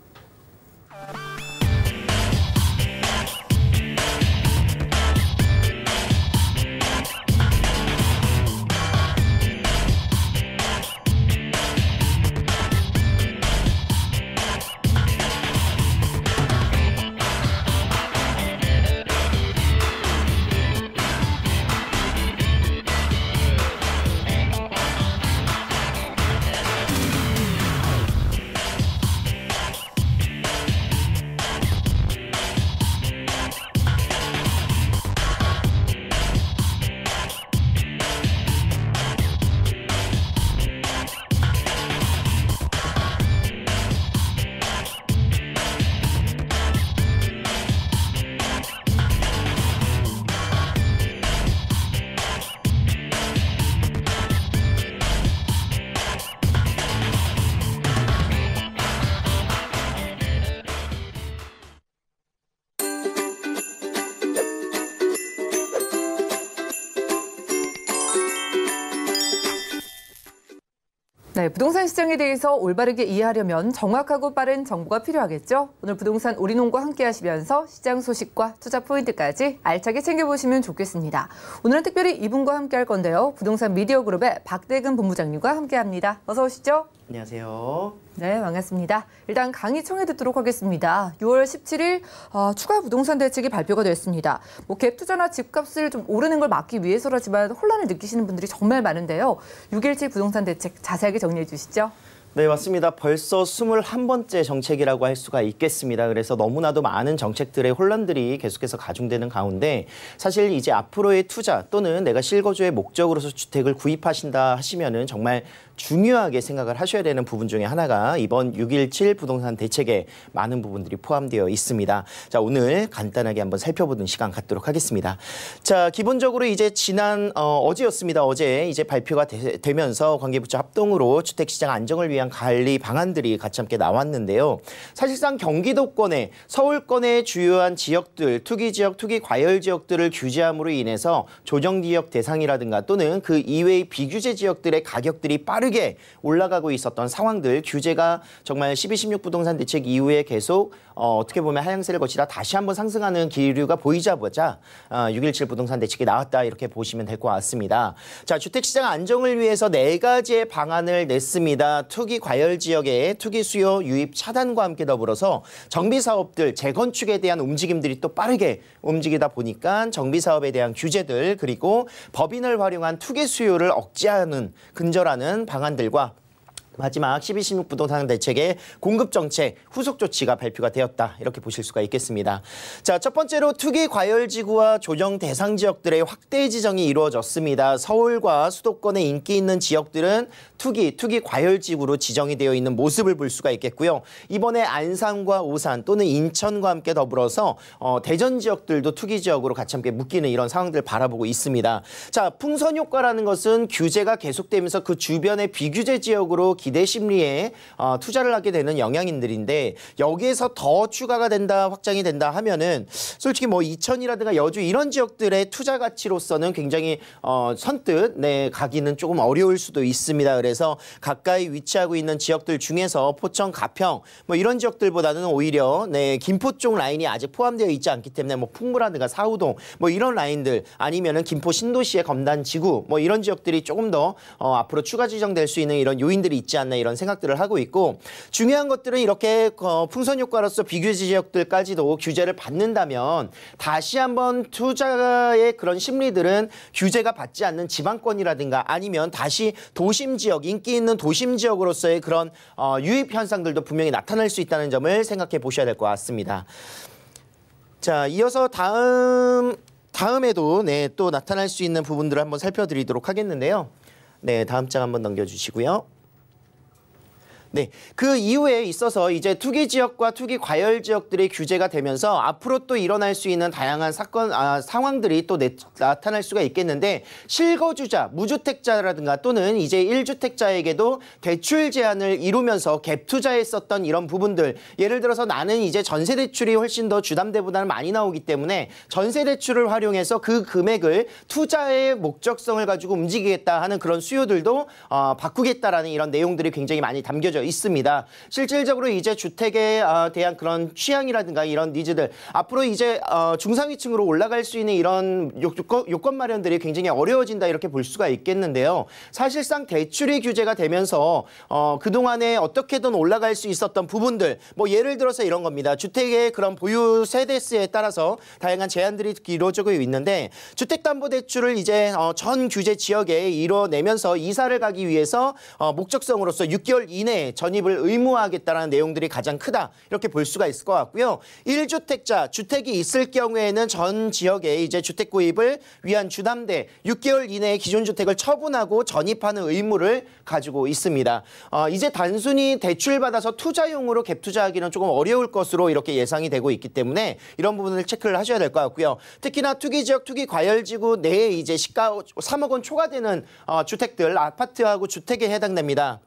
네, 부동산 시장에 대해서 올바르게 이해하려면 정확하고 빠른 정보가 필요하겠죠. 오늘 부동산 우리농과 함께 하시면서 시장 소식과 투자 포인트까지 알차게 챙겨보시면 좋겠습니다. 오늘은 특별히 이분과 함께 할 건데요. 부동산 미디어 그룹의 박대근 본부장님과 함께합니다. 어서 오시죠. 안녕하세요. 네, 반갑습니다. 일단 강의 청해 듣도록 하겠습니다. 6월 17일 추가 부동산 대책이 발표가 됐습니다. 갭 투자나 집값을 좀 오르는 걸 막기 위해서라지만 혼란을 느끼시는 분들이 정말 많은데요. 6.17 부동산 대책 자세하게 정리해 주시죠. 네, 맞습니다. 벌써 21번째 정책이라고 할 수가 있겠습니다. 그래서 너무나도 많은 정책들의 혼란들이 계속해서 가중되는 가운데 사실 이제 앞으로의 투자 또는 내가 실거주의 목적으로서 주택을 구입하신다 하시면은 정말 중요하게 생각을 하셔야 되는 부분 중에 하나가 이번 6.17 부동산 대책에 많은 부분들이 포함되어 있습니다. 자, 오늘 간단하게 한번 살펴보는 시간 갖도록 하겠습니다. 자, 기본적으로 이제 지난 어제였습니다. 어제 이제 발표가 되면서 관계부처 합동으로 주택시장 안정을 위한 관리 방안들이 같이 함께 나왔는데요. 사실상 경기도권의 서울권의 주요한 지역들, 투기지역, 투기과열 지역들을 규제함으로 인해서 조정지역 대상이라든가 또는 그 이외의 비규제 지역들의 가격들이 빠르게 올라가고 있었던 상황들, 규제가 정말 12.16 부동산 대책 이후에 계속 어떻게 보면 하향세를 거치다 다시 한번 상승하는 기류가 보이자마자 6.17 부동산 대책이 나왔다 이렇게 보시면 될 것 같습니다. 자, 주택시장 안정을 위해서 4가지의 방안을 냈습니다. 투기 과열 지역의 투기 수요 유입 차단과 함께 더불어서 정비사업들 재건축에 대한 움직임들이 또 빠르게 움직이다 보니까 정비사업에 대한 규제들 그리고 법인을 활용한 투기 수요를 억제하는 근절하는 방안들과 마지막 12.16 부동산 대책의 공급정책 후속 조치가 발표가 되었다. 이렇게 보실 수가 있겠습니다. 자, 첫 번째로 투기 과열지구와 조정 대상 지역들의 확대 지정이 이루어졌습니다. 서울과 수도권에 인기 있는 지역들은 투기 과열지구로 지정이 되어 있는 모습을 볼 수가 있겠고요. 이번에 안산과 오산 또는 인천과 함께 더불어서 대전 지역들도 투기 지역으로 같이 함께 묶이는 이런 상황들을 바라보고 있습니다. 자, 풍선 효과라는 것은 규제가 계속되면서 그 주변의 비규제 지역으로 기대 심리에 투자를 하게 되는 영향인들인데 여기에서 더 추가가 된다, 확장이 된다 하면은 솔직히 뭐 이천이라든가 여주 이런 지역들의 투자 가치로서는 굉장히 선뜻 가기는 조금 어려울 수도 있습니다. 그래서 가까이 위치하고 있는 지역들 중에서 포천, 가평 뭐 이런 지역들보다는 오히려 김포 쪽 라인이 아직 포함되어 있지 않기 때문에 뭐 풍무라든가 사우동 뭐 이런 라인들 아니면은 김포 신도시의 검단 지구 뭐 이런 지역들이 조금 더 앞으로 추가 지정될 수 있는 이런 요인들이 있지 않나 이런 생각들을 하고 있고 중요한 것들은 이렇게 풍선 효과로서 비규제 지역들까지도 규제를 받는다면 다시 한번 투자의 그런 심리들은 규제가 받지 않는 지방권이라든가 아니면 다시 도심 지역 인기 있는 도심 지역으로서의 그런 유입 현상들도 분명히 나타날 수 있다는 점을 생각해 보셔야 될 것 같습니다. 자, 이어서 다음에도 또 나타날 수 있는 부분들을 한번 살펴드리도록 하겠는데요. 네, 다음 장 한번 넘겨주시고요. 네, 그 이후에 있어서 이제 투기 지역과 투기 과열 지역들이 규제가 되면서 앞으로 또 일어날 수 있는 다양한 상황들이 또 나타날 수가 있겠는데 실거주자, 무주택자라든가 또는 이제 1주택자에게도 대출 제한을 이루면서 갭 투자했었던 이런 부분들 예를 들어서 나는 이제 전세 대출이 훨씬 더 주담대보다는 많이 나오기 때문에 전세 대출을 활용해서 그 금액을 투자의 목적성을 가지고 움직이겠다 하는 그런 수요들도 바꾸겠다라는 이런 내용들이 굉장히 많이 담겨져 있습니다. 실질적으로 이제 주택에 대한 그런 취향이라든가 이런 니즈들 앞으로 이제 중상위층으로 올라갈 수 있는 이런 요건 마련들이 굉장히 어려워진다 이렇게 볼 수가 있겠는데요. 사실상 대출이 규제가 되면서 그동안에 어떻게든 올라갈 수 있었던 부분들 뭐 예를 들어서 이런 겁니다. 주택의 그런 보유 세대수에 따라서 다양한 제한들이 이루어지고 있는데 주택담보대출을 이제 전 규제 지역에 이뤄내면서 이사를 가기 위해서 목적성으로서 6개월 이내에 전입을 의무화하겠다는 내용들이 가장 크다 이렇게 볼 수가 있을 것 같고요. 1주택자 주택이 있을 경우에는 전 지역에 이제 주택 구입을 위한 주담대 6개월 이내에 기존 주택을 처분하고 전입하는 의무를 가지고 있습니다. 이제 단순히 대출받아서 투자용으로 갭 투자하기는 조금 어려울 것으로 이렇게 예상이 되고 있기 때문에 이런 부분을 체크를 하셔야 될 것 같고요. 특히나 투기지역, 투기과열지구 내에 이제 시가 3억 원 초과되는 주택들, 아파트하고 주택에 해당됩니다.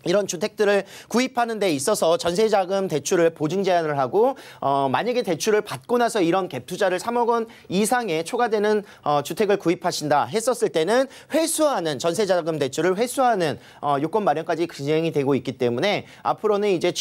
이런 주택들을 구입하는 데 있어서 전세자금 대출을 보증 제한을 하고 만약에 대출을 받고 나서 이런 갭 투자를 3억 원 이상의 초과되는 주택을 구입하신다 했었을 때는 회수하는 전세자금 대출을 회수하는 요건 마련까지 진행이 되고 있기 때문에 앞으로는 이제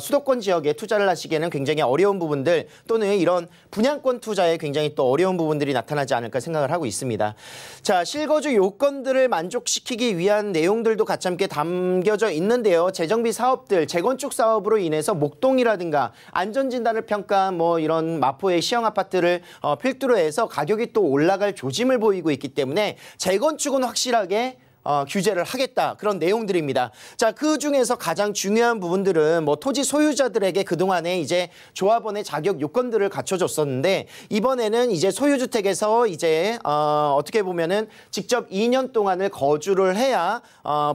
수도권 지역에 투자를 하시기에는 굉장히 어려운 부분들 또는 이런 분양권 투자에 굉장히 또 어려운 부분들이 나타나지 않을까 생각을 하고 있습니다. 자, 실거주 요건들을 만족시키기 위한 내용들도 같이 함께 담겨져 있는데요. 재정비 사업들, 재건축 사업으로 인해서 목동이라든가 안전진단을 평가한 뭐 이런 마포의 시형 아파트를 필두로 해서 가격이 또 올라갈 조짐을 보이고 있기 때문에 재건축은 확실하게 규제를 하겠다 그런 내용들입니다. 자, 그 중에서 가장 중요한 부분들은 뭐 토지 소유자들에게 그동안에 이제 조합원의 자격 요건들을 갖춰줬었는데 이번에는 이제 소유주택에서 이제 어떻게 보면은 직접 2년 동안을 거주를 해야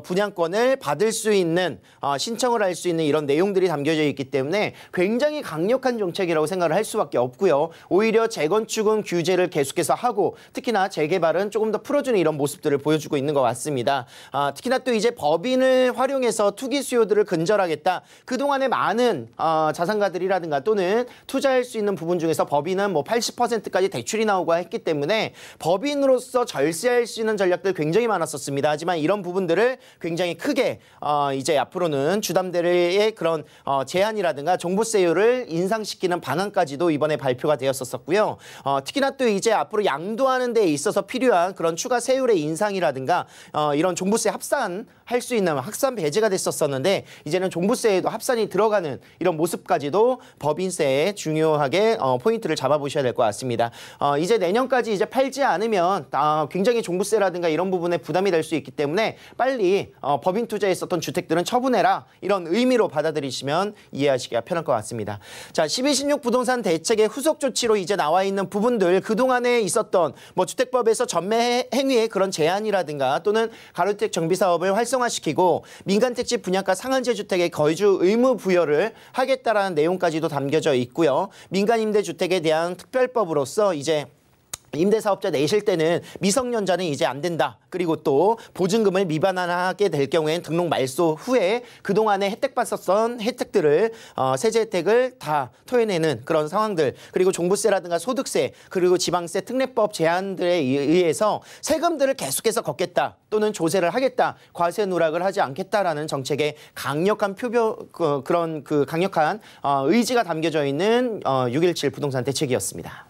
분양권을 받을 수 있는 신청을 할 수 있는 이런 내용들이 담겨져 있기 때문에 굉장히 강력한 정책이라고 생각을 할 수밖에 없고요. 오히려 재건축은 규제를 계속해서 하고 특히나 재개발은 조금 더 풀어주는 이런 모습들을 보여주고 있는 것 같습니다. 특히나 또 이제 법인을 활용해서 투기 수요들을 근절하겠다. 그동안에 많은 자산가들이라든가 또는 투자할 수 있는 부분 중에서 법인은 뭐 80%까지 대출이 나오고 했기 때문에 법인으로서 절세할 수 있는 전략들 굉장히 많았었습니다. 하지만 이런 부분들을 굉장히 크게 이제 앞으로는 주담대의 그런 제한이라든가 종부세율을 인상시키는 방안까지도 이번에 발표가 되었었고요. 특히나 또 이제 앞으로 양도하는 데 있어서 필요한 그런 추가 세율의 인상이라든가 이런 종부세 합산할 수 있는 합산 배제가 됐었는데 이제는 종부세에도 합산이 들어가는 이런 모습까지도 법인세에 중요하게 포인트를 잡아보셔야 될 것 같습니다. 이제 내년까지 이제 팔지 않으면 굉장히 종부세라든가 이런 부분에 부담이 될 수 있기 때문에 빨리 법인 투자에 있었던 주택들은 처분해라 이런 의미로 받아들이시면 이해하시기가 편할 것 같습니다. 자, 12, 16 부동산 대책의 후속 조치로 이제 나와 있는 부분들 그동안에 있었던 뭐 주택법에서 전매 행위의 그런 제한이라든가 또는 가로주택 정비 사업을 활성화시키고 민간택지 분양가 상한제 주택의 거주 의무 부여를 하겠다라는 내용까지도 담겨져 있고요. 민간임대주택에 대한 특별법으로서 이제 임대사업자 내실 때는 미성년자는 이제 안 된다. 그리고 또 보증금을 미반환하게 될 경우엔 등록 말소 후에 그동안에 혜택받았던 혜택들을 세제 혜택을 다 토해내는 그런 상황들 그리고 종부세라든가 소득세 그리고 지방세 특례법 제한들에 의해서 세금들을 계속해서 걷겠다 또는 조세를 하겠다 과세 누락을 하지 않겠다라는 정책의 강력한 그런 강력한 의지가 담겨져 있는 6.17 부동산 대책이었습니다.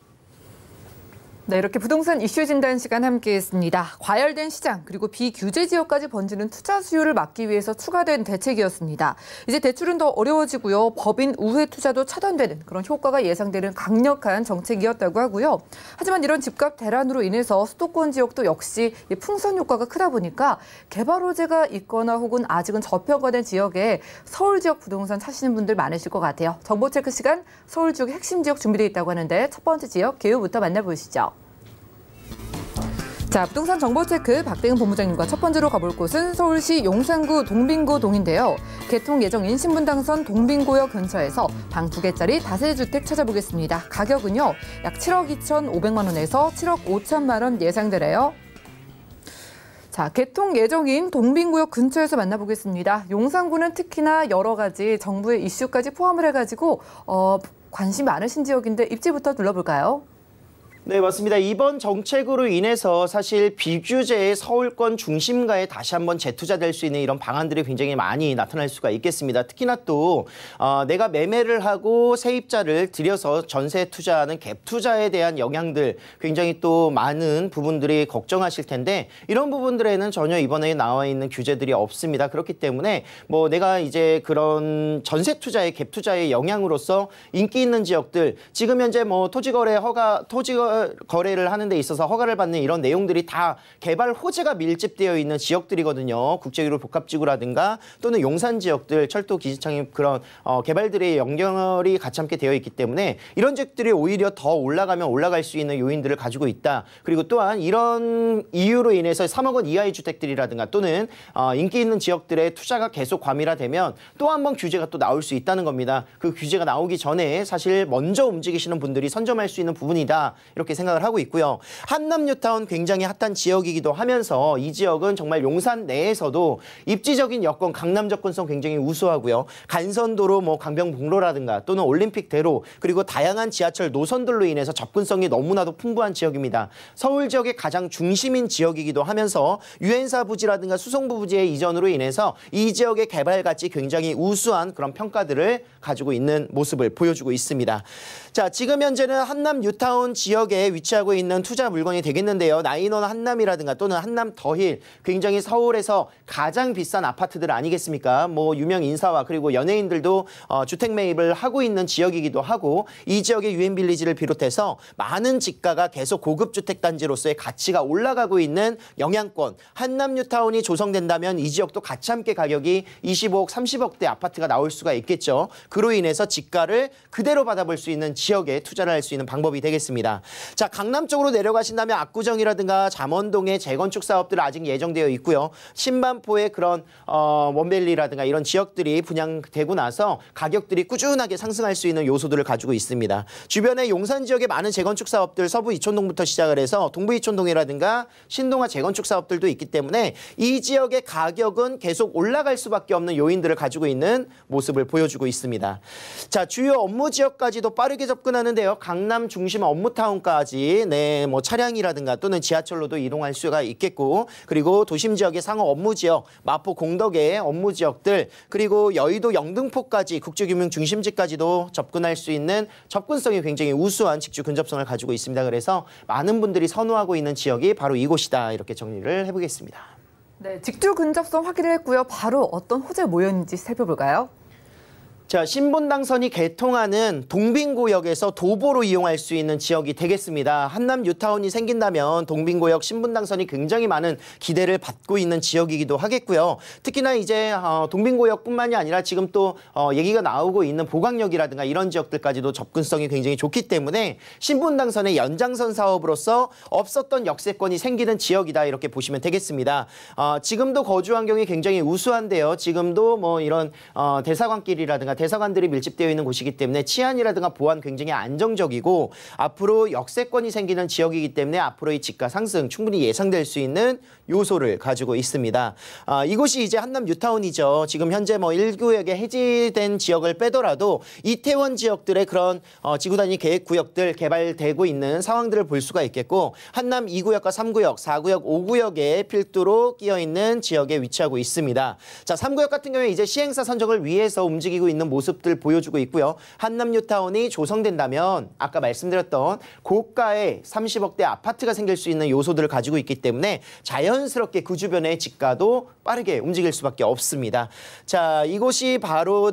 네, 이렇게 부동산 이슈 진단 시간 함께했습니다. 과열된 시장 그리고 비규제 지역까지 번지는 투자 수요를 막기 위해서 추가된 대책이었습니다. 이제 대출은 더 어려워지고요. 법인 우회 투자도 차단되는 그런 효과가 예상되는 강력한 정책이었다고 하고요. 하지만 이런 집값 대란으로 인해서 수도권 지역도 역시 풍선 효과가 크다 보니까 개발 호재가 있거나 혹은 아직은 저평가된 지역에 서울 지역 부동산 사시는 분들 많으실 것 같아요. 정보 체크 시간 서울 지역 핵심 지역 준비되어 있다고 하는데 첫 번째 지역 개요부터 만나보시죠. 자, 부동산 정보체크 박대근 본부장님과 첫 번째로 가볼 곳은 서울시 용산구 동빙고동인데요. 개통 예정인 신분당선 동빙고역 근처에서 방 2개짜리 다세주택 찾아보겠습니다. 가격은요, 약 7억 2,500만 원에서 7억 5천만 원 예상되래요. 자, 개통 예정인 동빙구역 근처에서 만나보겠습니다. 용산구는 특히나 여러 가지 정부의 이슈까지 포함을 해가지고 관심 많으신 지역인데 입지부터 둘러볼까요? 네, 맞습니다. 이번 정책으로 인해서 사실 비규제의 서울권 중심가에 다시 한번 재투자될 수 있는 이런 방안들이 굉장히 많이 나타날 수가 있겠습니다. 특히나 또 내가 매매를 하고 세입자를 들여서 전세 투자하는 갭 투자에 대한 영향들 굉장히 또 많은 부분들이 걱정하실 텐데 이런 부분들에는 전혀 이번에 나와 있는 규제들이 없습니다. 그렇기 때문에 뭐 내가 이제 그런 전세 투자의 갭 투자의 영향으로서 인기 있는 지역들 지금 현재 뭐 토지 거래를 하는 데 있어서 허가를 받는 이런 내용들이 다 개발 호재가 밀집되어 있는 지역들이거든요. 국제유로 복합지구라든가 또는 용산 지역들, 철도 기지창의 그런 개발들의 연결이 같이 함께 되어 있기 때문에 이런 지역들이 오히려 더 올라가면 올라갈 수 있는 요인들을 가지고 있다. 그리고 또한 이런 이유로 인해서 3억 원 이하의 주택들이라든가 또는 인기 있는 지역들의 투자가 계속 과밀화되면 또 한 번 규제가 또 나올 수 있다는 겁니다. 그 규제가 나오기 전에 사실 먼저 움직이시는 분들이 선점할 수 있는 부분이다. 이렇게 이렇게 생각을 하고 있고요. 한남 뉴타운 굉장히 핫한 지역이기도 하면서 이 지역은 정말 용산 내에서도 입지적인 여건, 강남 접근성 굉장히 우수하고요. 간선도로 뭐 강변북로라든가 또는 올림픽대로 그리고 다양한 지하철 노선들로 인해서 접근성이 너무나도 풍부한 지역입니다. 서울 지역의 가장 중심인 지역이기도 하면서 유엔사 부지라든가 수송부 부지의 이전으로 인해서 이 지역의 개발 가치 굉장히 우수한 그런 평가들을 가지고 있는 모습을 보여주고 있습니다. 자, 지금 현재는 한남 뉴타운 지역에 위치하고 있는 투자 물건이 되겠는데요. 나인원 한남이라든가 또는 한남 더힐, 굉장히 서울에서 가장 비싼 아파트들 아니겠습니까? 뭐 유명 인사와 그리고 연예인들도 주택 매입을 하고 있는 지역이기도 하고, 이 지역의 유엔빌리지를 비롯해서 많은 지가가 계속 고급 주택 단지로서의 가치가 올라가고 있는 영향권, 한남 뉴타운이 조성된다면 이 지역도 같이 함께 가격이 25억, 30억대 아파트가 나올 수가 있겠죠. 그로 인해서 지가를 그대로 받아볼 수 있는 지역에 투자를 할 수 있는 방법이 되겠습니다. 자, 강남 쪽으로 내려가신다면 압구정이라든가 잠원동의 재건축 사업들 아직 예정되어 있고요. 신반포의 그런 원밸리라든가 이런 지역들이 분양되고 나서 가격들이 꾸준하게 상승할 수 있는 요소들을 가지고 있습니다. 주변에 용산 지역에 많은 재건축 사업들, 서부 이촌동부터 시작을 해서 동부 이촌동이라든가 신동아 재건축 사업들도 있기 때문에 이 지역의 가격은 계속 올라갈 수밖에 없는 요인들을 가지고 있는 모습을 보여주고 있습니다. 자, 주요 업무 지역까지도 빠르게 접근하는데요. 강남 중심 업무타운까지 뭐 차량이라든가 또는 지하철로도 이동할 수가 있겠고, 그리고 도심 지역의 상업 업무 지역, 마포 공덕의 업무 지역들, 그리고 여의도 영등포까지 국제금융 중심지까지도 접근할 수 있는 접근성이 굉장히 우수한 직주 근접성을 가지고 있습니다. 그래서 많은 분들이 선호하고 있는 지역이 바로 이곳이다, 이렇게 정리를 해보겠습니다. 네, 직주 근접성 확인을 했고요. 바로 어떤 호재 모였는지 살펴볼까요? 자, 신분당선이 개통하는 동빙구역에서 도보로 이용할 수 있는 지역이 되겠습니다. 한남 뉴타운이 생긴다면 동빙구역 신분당선이 굉장히 많은 기대를 받고 있는 지역이기도 하겠고요. 특히나 이제 동빙구역뿐만이 아니라 지금 또 얘기가 나오고 있는 보강역이라든가 이런 지역들까지도 접근성이 굉장히 좋기 때문에 신분당선의 연장선 사업으로서 없었던 역세권이 생기는 지역이다, 이렇게 보시면 되겠습니다. 지금도 거주 환경이 굉장히 우수한데요. 지금도 뭐 이런 대사관길이라든가 대사관들이 밀집되어 있는 곳이기 때문에 치안이라든가 보안 굉장히 안정적이고, 앞으로 역세권이 생기는 지역이기 때문에 앞으로의 지가 상승 충분히 예상될 수 있는 요소를 가지고 있습니다. 이곳이 이제 한남 뉴타운이죠. 지금 현재 뭐 1구역에 해지된 지역을 빼더라도 이태원 지역들의 그런 지구 단위 계획 구역들 개발되고 있는 상황들을 볼 수가 있겠고, 한남 2구역과 3구역, 4구역, 5구역에 필두로 끼어 있는 지역에 위치하고 있습니다. 자, 3구역 같은 경우에 이제 시행사 선정을 위해서 움직이고 있는 모습들 보여주고 있고요. 한남 뉴타운이 조성된다면 아까 말씀드렸던 고가의 30억대 아파트가 생길 수 있는 요소들을 가지고 있기 때문에 자연스럽게 그 주변의 지가도 빠르게 움직일 수밖에 없습니다. 자, 이곳이 바로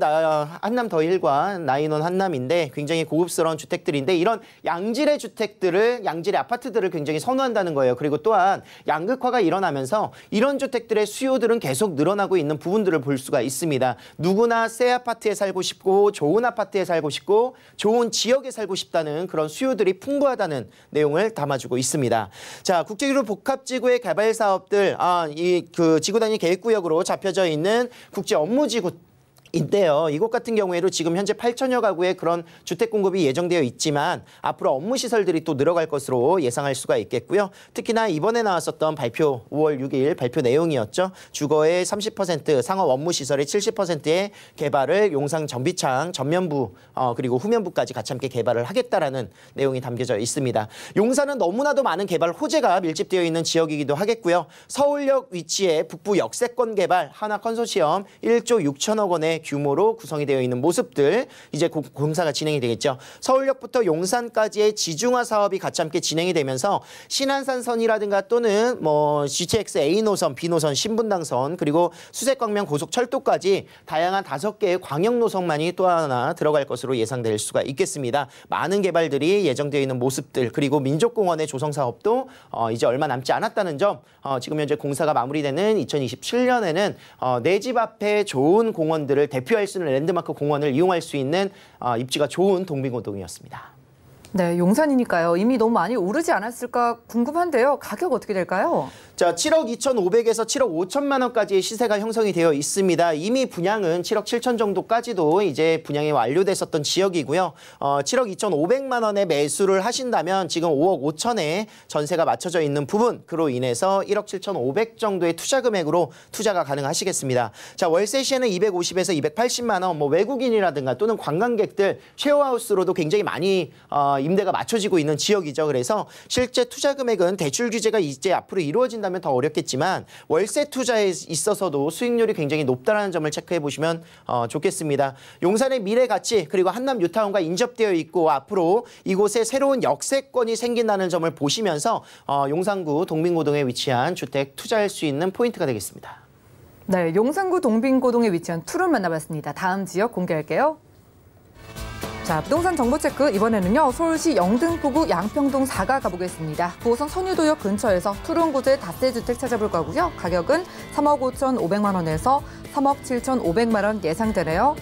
한남 더힐과 나인원 한남인데 굉장히 고급스러운 주택들인데, 이런 양질의 주택들을, 양질의 아파트들을 굉장히 선호한다는 거예요. 그리고 또한 양극화가 일어나면서 이런 주택들의 수요들은 계속 늘어나고 있는 부분들을 볼 수가 있습니다. 누구나 새 아파트에 살고 싶고 좋은 아파트에 살고 싶고 좋은 지역에 살고 싶다는 그런 수요들이 풍부하다는 내용을 담아주고 있습니다. 자, 국제기로 복합지구의 개발 사업들, 그 지구 단위 계획구역으로 잡혀져 있는 국제 업무지구 인데요. 이곳 같은 경우에도 지금 현재 8천여 가구의 그런 주택 공급이 예정되어 있지만 앞으로 업무 시설들이 또 늘어갈 것으로 예상할 수가 있겠고요. 특히나 이번에 나왔었던 발표, 5월 6일 발표 내용이었죠. 주거의 30%, 상업 업무 시설의 70%의 개발을 용산 정비창 전면부 그리고 후면부까지 같이 함께 개발을 하겠다라는 내용이 담겨져 있습니다. 용산은 너무나도 많은 개발 호재가 밀집되어 있는 지역이기도 하겠고요. 서울역 위치에 북부 역세권 개발 하나 컨소시엄 1조 6천억 원의 규모로 구성이 되어 있는 모습들, 이제 공사가 진행이 되겠죠. 서울역부터 용산까지의 지중화 사업이 같이 함께 진행이 되면서 신안산선이라든가 또는 뭐 GTX A 노선, B 노선, 신분당선, 그리고 수색광명 고속철도까지 다양한 5개의 광역 노선만이 또 하나 들어갈 것으로 예상될 수가 있겠습니다. 많은 개발들이 예정되어 있는 모습들, 그리고 민족공원의 조성 사업도 이제 얼마 남지 않았다는 점, 지금 현재 공사가 마무리되는 2027년에는 내 집 앞에 좋은 공원들을 대표할 수 있는 랜드마크 공원을 이용할 수 있는 입지가 좋은 동빙고동이었습니다. 네, 용산이니까요. 이미 너무 많이 오르지 않았을까 궁금한데요. 가격 어떻게 될까요? 자, 7억 2,500에서 7억 5천만 원까지의 시세가 형성이 되어 있습니다. 이미 분양은 7억 7천 정도까지도 이제 분양이 완료됐었던 지역이고요. 7억 2,500만 원에 매수를 하신다면 지금 5억 5천에 전세가 맞춰져 있는 부분, 그로 인해서 1억 7,500 정도의 투자 금액으로 투자가 가능하시겠습니다. 자, 월세 시에는 250에서 280만 원, 뭐 외국인이라든가 또는 관광객들 쉐어하우스로도 굉장히 많이 임대가 맞춰지고 있는 지역이죠. 그래서 실제 투자 금액은 대출 규제가 이제 앞으로 이루어진다면 더 어렵겠지만 월세 투자에 있어서도 수익률이 굉장히 높다는 점을 체크해 보시면 좋겠습니다. 용산의 미래 가치 그리고 한남 뉴타운과 인접되어 있고 앞으로 이곳에 새로운 역세권이 생긴다는 점을 보시면서 용산구 동빙고동에 위치한 주택 투자할 수 있는 포인트가 되겠습니다. 네, 용산구 동빙고동에 위치한 투룸 만나봤습니다. 다음 지역 공개할게요. 자, 부동산 정보 체크 이번에는요. 서울시 영등포구 양평동 4가 가보겠습니다. 9호선 선유도역 근처에서 투룸구제 다세주택 찾아볼 거고요. 가격은 3억 5,500만 원에서 3억 7,500만 원 예상되네요.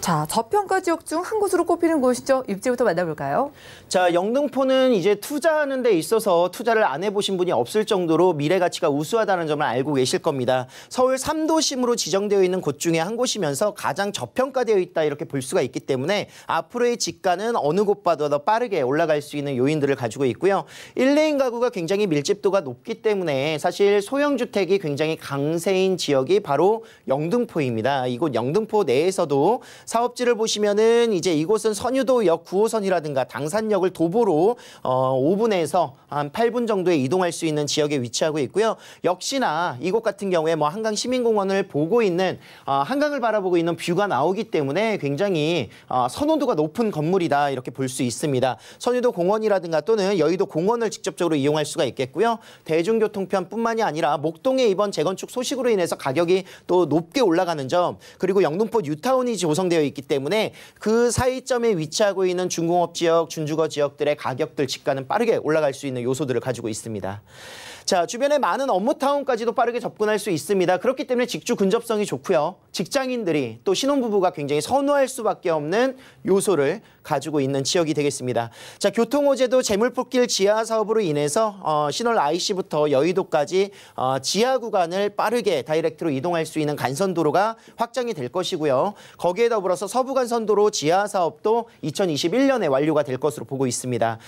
자, 저평가 지역 중 한 곳으로 꼽히는 곳이죠. 입지부터 만나볼까요? 자, 영등포는 이제 투자하는 데 있어서 투자를 안 해보신 분이 없을 정도로 미래 가치가 우수하다는 점을 알고 계실 겁니다. 서울 3도심으로 지정되어 있는 곳 중에 한 곳이면서 가장 저평가되어 있다 이렇게 볼 수가 있기 때문에 앞으로의 지가는 어느 곳보다 더 빠르게 올라갈 수 있는 요인들을 가지고 있고요. 1레인 가구가 굉장히 밀집도가 높기 때문에 사실 소형주택이 굉장히 강세인 지역이 바로 영등포입니다. 이곳 영등포 내에서도 사업지를 보시면은 이제 이곳은 선유도역 9호선이라든가 당산역을 도보로 5분에서 한 8분 정도에 이동할 수 있는 지역에 위치하고 있고요. 역시나 이곳 같은 경우에 뭐 한강 시민공원을 보고 있는 한강을 바라보고 있는 뷰가 나오기 때문에 굉장히 선호도가 높은 건물이다 이렇게 볼 수 있습니다. 선유도 공원이라든가 또는 여의도 공원을 직접적으로 이용할 수가 있겠고요. 대중교통편뿐만이 아니라 목동의 이번 재건축 소식으로 인해서 가격이 또 높게 올라가는 점, 그리고 영등포 뉴타운이 조성되어 있기 때문에 그 사이점에 위치하고 있는 중공업 지역, 준주거 지역들의 가격들 지가는 빠르게 올라갈 수 있는 요소들을 가지고 있습니다. 자, 주변에 많은 업무타운까지도 빠르게 접근할 수 있습니다. 그렇기 때문에 직주 근접성이 좋고요. 직장인들이 또 신혼부부가 굉장히 선호할 수밖에 없는 요소를 가지고 있는 지역이 되겠습니다. 자, 교통호재도 재물포길 지하 사업으로 인해서 신월 IC부터 여의도까지 지하 구간을 빠르게 다이렉트로 이동할 수 있는 간선도로가 확장이 될 것이고요. 거기에 더불어서 서부간선도로 지하 사업도 2021년에 완료가 될 것으로 보고 있습니다.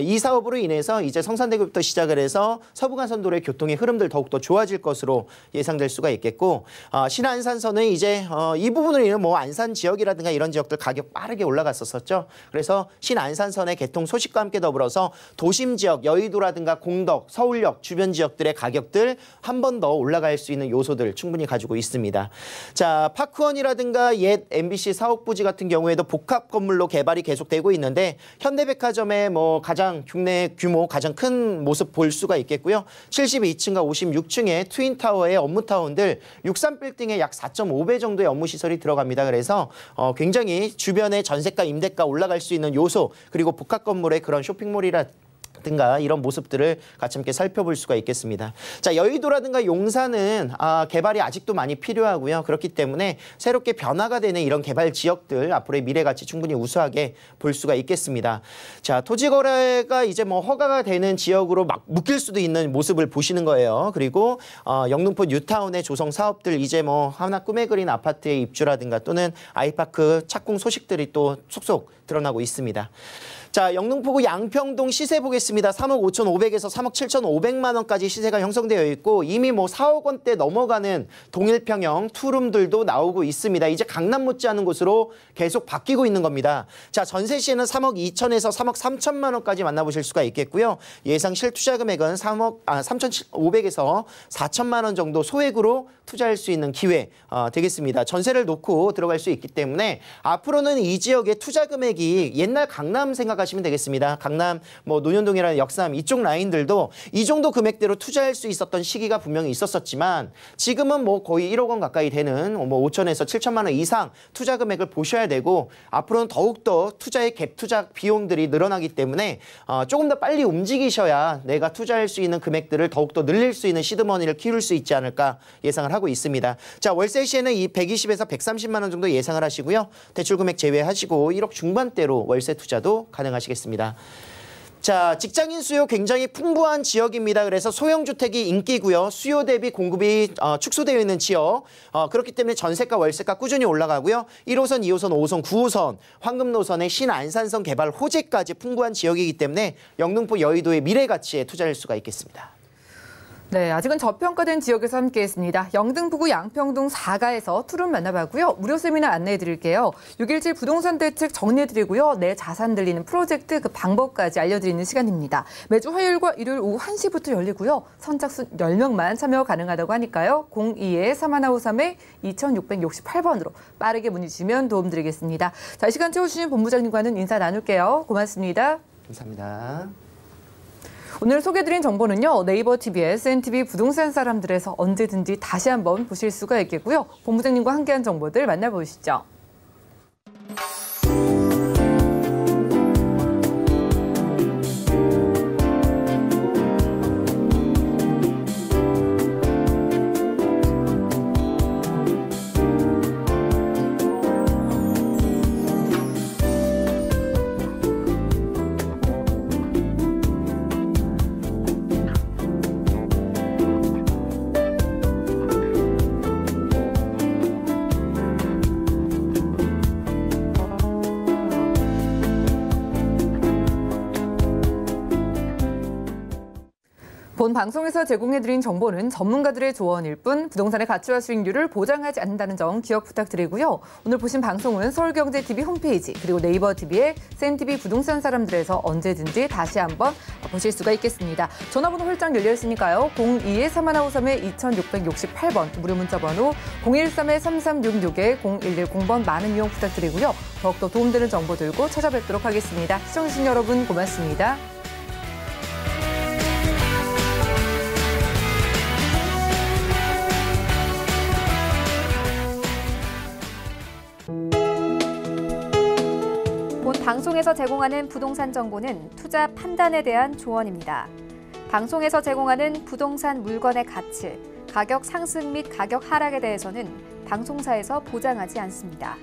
이 사업으로 인해서 이제 성산대교부터 시작을 해서 서부간선도로의 교통의 흐름들 더욱더 좋아질 것으로 예상될 수가 있겠고, 신안산선은 이제 이 부분으로 인해 뭐 안산 지역이라든가 이런 지역들 가격 빠르게 올라갔었죠. 그래서 신안산선의 개통 소식과 함께 더불어서 도심 지역, 여의도라든가 공덕, 서울역 주변 지역들의 가격들 한 번 더 올라갈 수 있는 요소들 충분히 가지고 있습니다. 자, 파크원이라든가 옛 MBC 사옥부지 같은 경우에도 복합 건물로 개발이 계속되고 있는데 현대백화점의 뭐 가장 국내 규모 가장 큰 모습 볼 수가 있겠고요. 72층과 56층의 트윈타워의 업무타운들 63빌딩에 약 4.5배 정도의 업무시설이 들어갑니다. 그래서 굉장히 주변의 전세가, 임대가 올라갈 수 있는 요소, 그리고 복합 건물의 그런 쇼핑몰이라든가 이런 모습들을 같이 함께 살펴볼 수가 있겠습니다. 자, 여의도라든가 용산은 개발이 아직도 많이 필요하고요. 그렇기 때문에 새롭게 변화가 되는 이런 개발 지역들 앞으로의 미래 가치 충분히 우수하게 볼 수가 있겠습니다. 자, 토지 거래가 이제 뭐 허가가 되는 지역으로 막 묶일 수도 있는 모습을 보시는 거예요. 그리고 영등포 뉴타운의 조성 사업들 이제 뭐 하나 꿈에 그린 아파트의 입주라든가 또는 아이파크 착공 소식들이 또 속속 드러나고 있습니다. 자, 영등포구 양평동 시세 보겠습니다. 3억 5,500에서 3억 7,500만 원까지 시세가 형성되어 있고 이미 뭐 4억 원대 넘어가는 동일평형 투룸들도 나오고 있습니다. 이제 강남 못지않은 곳으로 계속 바뀌고 있는 겁니다. 자, 전세 시에는 3억 2천에서 3억 3천만 원까지 만나보실 수가 있겠고요. 예상 실투자 금액은 3,500에서 4천만 원 정도 소액으로 투자할 수 있는 기회 되겠습니다. 전세를 놓고 들어갈 수 있기 때문에 앞으로는 이 지역의 투자 금액이 옛날 강남 생각하시면 되겠습니다. 강남, 뭐 논현동이라는 역삼 이쪽 라인들도 이 정도 금액대로 투자할 수 있었던 시기가 분명히 있었지만 지금은 뭐 거의 1억 원 가까이 되는 뭐 5천에서 7천만 원 이상 투자 금액을 보셔야 되고 앞으로는 더욱더 투자의 갭 투자 비용들이 늘어나기 때문에 조금 더 빨리 움직이셔야 내가 투자할 수 있는 금액들을 더욱더 늘릴 수 있는 시드머니를 키울 수 있지 않을까 예상을 하고 있습니다. 자, 월세 시에는 이 120에서 130만 원 정도 예상을 하시고요. 대출 금액 제외하시고 1억 중반대로 월세 투자도 가능하시겠습니다. 자, 직장인 수요 굉장히 풍부한 지역입니다. 그래서 소형주택이 인기고요. 수요 대비 공급이 축소되어 있는 지역. 그렇기 때문에 전세가 월세가 꾸준히 올라가고요. 1호선, 2호선, 5호선, 9호선, 황금 노선의 신안산선 개발 호재까지 풍부한 지역이기 때문에 영등포 여의도의 미래 가치에 투자할 수가 있겠습니다. 네, 아직은 저평가된 지역에서 함께했습니다. 영등포구 양평동 4가에서 투룸 만나봤고요. 무료 세미나 안내해드릴게요. 6.17 부동산 대책 정리해드리고요. 내 자산 들리는 프로젝트 그 방법까지 알려드리는 시간입니다. 매주 화요일과 일요일 오후 1시부터 열리고요. 선착순 10명만 참여 가능하다고 하니까요. 02-3153-2668번으로 빠르게 문의 주시면 도움드리겠습니다. 자, 이 시간 채워주신 본부장님과는 인사 나눌게요. 고맙습니다. 감사합니다. 오늘 소개해드린 정보는요. 네이버 TV에 SNTV 부동산 사람들에서 언제든지 다시 한번 보실 수가 있겠고요. 본부장님과 함께한 정보들 만나보시죠. 본 방송에서 제공해드린 정보는 전문가들의 조언일 뿐 부동산의 가치와 수익률을 보장하지 않는다는 점 기억 부탁드리고요. 오늘 보신 방송은 서울경제TV 홈페이지 그리고 네이버 TV의 SNTV 부동산 사람들에서 언제든지 다시 한번 보실 수가 있겠습니다. 전화번호 활짝 열려 있으니까요. 02-3153-2668번 무료 문자번호 013-3366-0110번 많은 이용 부탁드리고요. 더욱더 도움되는 정보 들고 찾아뵙도록 하겠습니다. 시청해주신 여러분 고맙습니다. 본 방송에서 제공하는 부동산 정보는 투자 판단에 대한 조언입니다. 방송에서 제공하는 부동산 물건의 가치, 가격 상승 및 가격 하락에 대해서는 방송사에서 보장하지 않습니다.